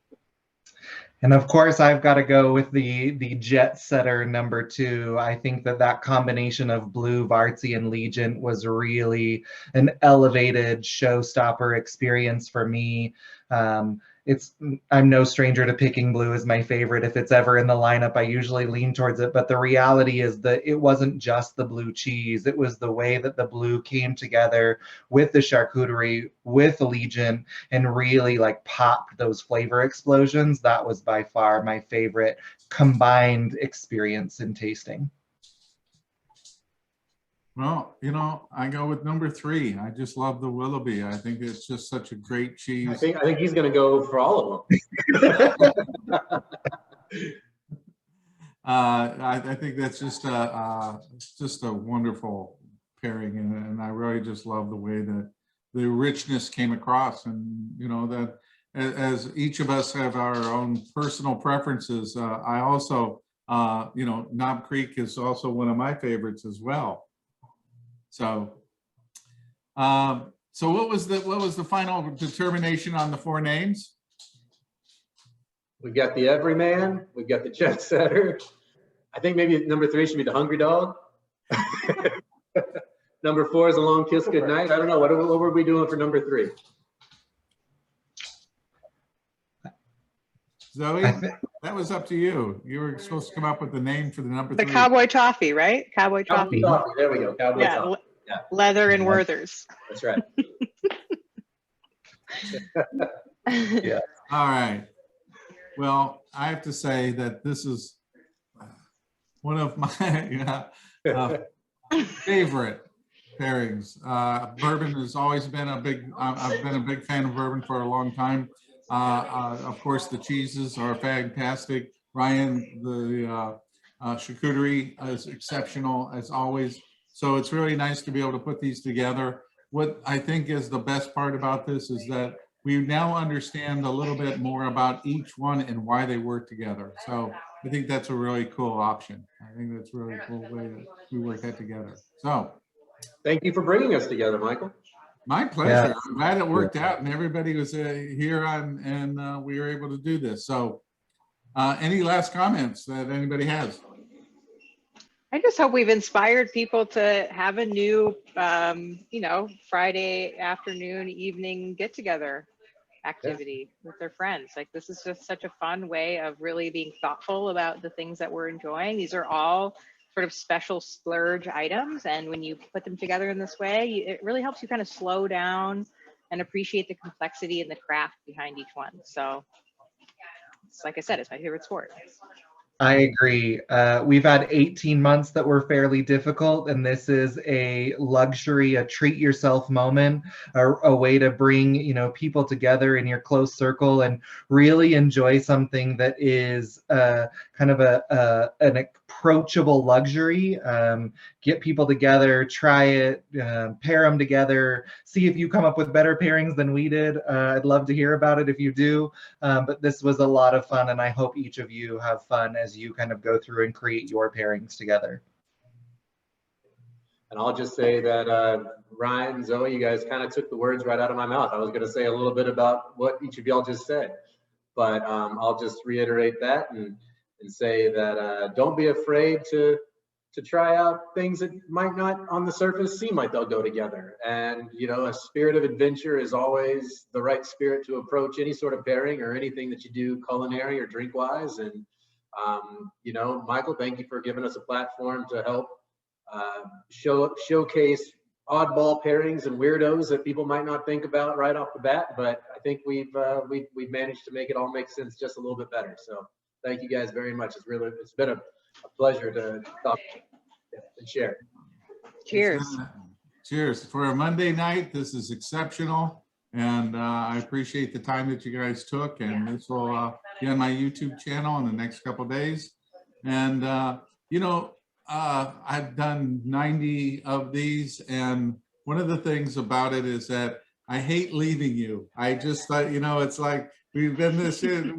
And of course, I've got to go with the jet setter number 2. I think that combination of Blue, Varzi, and Legent was really an elevated showstopper experience for me. I'm no stranger to picking Blue as my favorite. If it's ever in the lineup, I usually lean towards it. But the reality is that it wasn't just the blue cheese. It was the way that the blue came together with the charcuterie, with Legent, and really like popped those flavor explosions. That was by far my favorite combined experience in tasting. Well, you know, I go with number 3. I just love the Willoughby. I think it's just such a great cheese. I think he's going to go for all of them. I think that's just a wonderful pairing, and I really just love the way that the richness came across, and you know that as each of us have our own personal preferences. I also, you know, Knob Creek is also one of my favorites as well. So, so what was the final determination on the 4 names? We've got the Everyman. We've got the Jet Setter. I think maybe number 3 should be the Hungry Dog. Number 4 is a Long Kiss Goodnight. I don't know. What were we doing for number 3? Zoe, that was up to you. You were supposed to come up with the name for the number 3. The Cowboy Toffee, right? Cowboy Toffee. Coffee. There we go. Cowboy Yeah, Toffee. Yeah, leather and Werther's. that's right. Yeah. All right. Well, I have to say that this is one of my favorite pairings. Bourbon has always been I've been a big fan of bourbon for a long time. Of course, the cheeses are fantastic. Ryan, the charcuterie is exceptional as always. So it's really nice to be able to put these together. What I think is the best part about this is that we now understand a little bit more about each one and why they work together. So I think that's a really cool option. I think that's a really cool way that we work that together. So Thank you for bringing us together, Michael. my pleasure. Yeah. I'm glad it worked out and everybody was here on, and we were able to do this. So any last comments that anybody has? I just hope we've inspired people to have a new, you know, Friday afternoon, evening get together activity with their friends. Like, this is just such a fun way of really being thoughtful about the things that we're enjoying. These are all sort of special splurge items. And when you put them together in this way, it really helps you kind of slow down and appreciate the complexity and the craft behind each one. So it's, like I said, it's my favorite sport. I agree. We've had 18 months that were fairly difficult, and this is a luxury, a treat yourself moment, a way to bring, you know, people together in your close circle and really enjoy something that is kind of an approachable luxury. Get people together, try it, pair them together, see if you come up with better pairings than we did. I'd love to hear about it if you do. But this was a lot of fun, and I hope each of you have fun as you kind of go through and create your pairings together. And I'll just say that Ryan, Zoe, you guys kind of took the words right out of my mouth. I was going to say a little bit about what each of y'all just said, but I'll just reiterate that and say that don't be afraid to try out things that might not on the surface seem like they'll go together. And, you know, a spirit of adventure is always the right spirit to approach any sort of pairing or anything that you do culinary or drink wise. And, you know, Michael, thank you for giving us a platform to help showcase oddball pairings and weirdos that people might not think about right off the bat. But I think we've managed to make it all make sense just a little bit better. So thank you guys very much. It's been a pleasure to talk and share. Cheers. Cheers. For a Monday night, this is exceptional. And I appreciate the time that you guys took. And this will be on my YouTube channel in the next couple of days. And, you know, I've done 90 of these. And one of the things about it is that I hate leaving you. I just thought, you know, it's like we've been this year.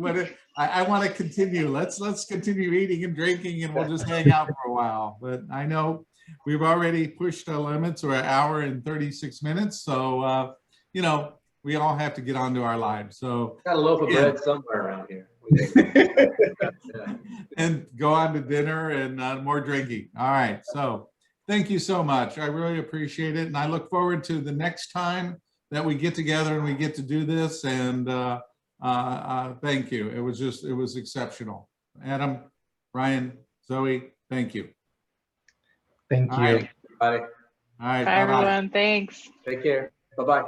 I want to continue. Let's continue eating and drinking, and we'll just hang out for a while. But I know we've already pushed our limits. We're an hour and 36 minutes. So, you know, we all have to get on to our lives. So, Got a loaf of Yeah. bread somewhere around here. Yeah. and go on to dinner and more drinking. All right. So thank you so much. I really appreciate it. And I look forward to the next time that we get together and we get to do this. And thank you. It was exceptional. Adam, Ryan, Zoe, thank you. Thank All you. right. Bye. All right. Bye, Bye-bye. everyone. Thanks. Take care. Bye-bye.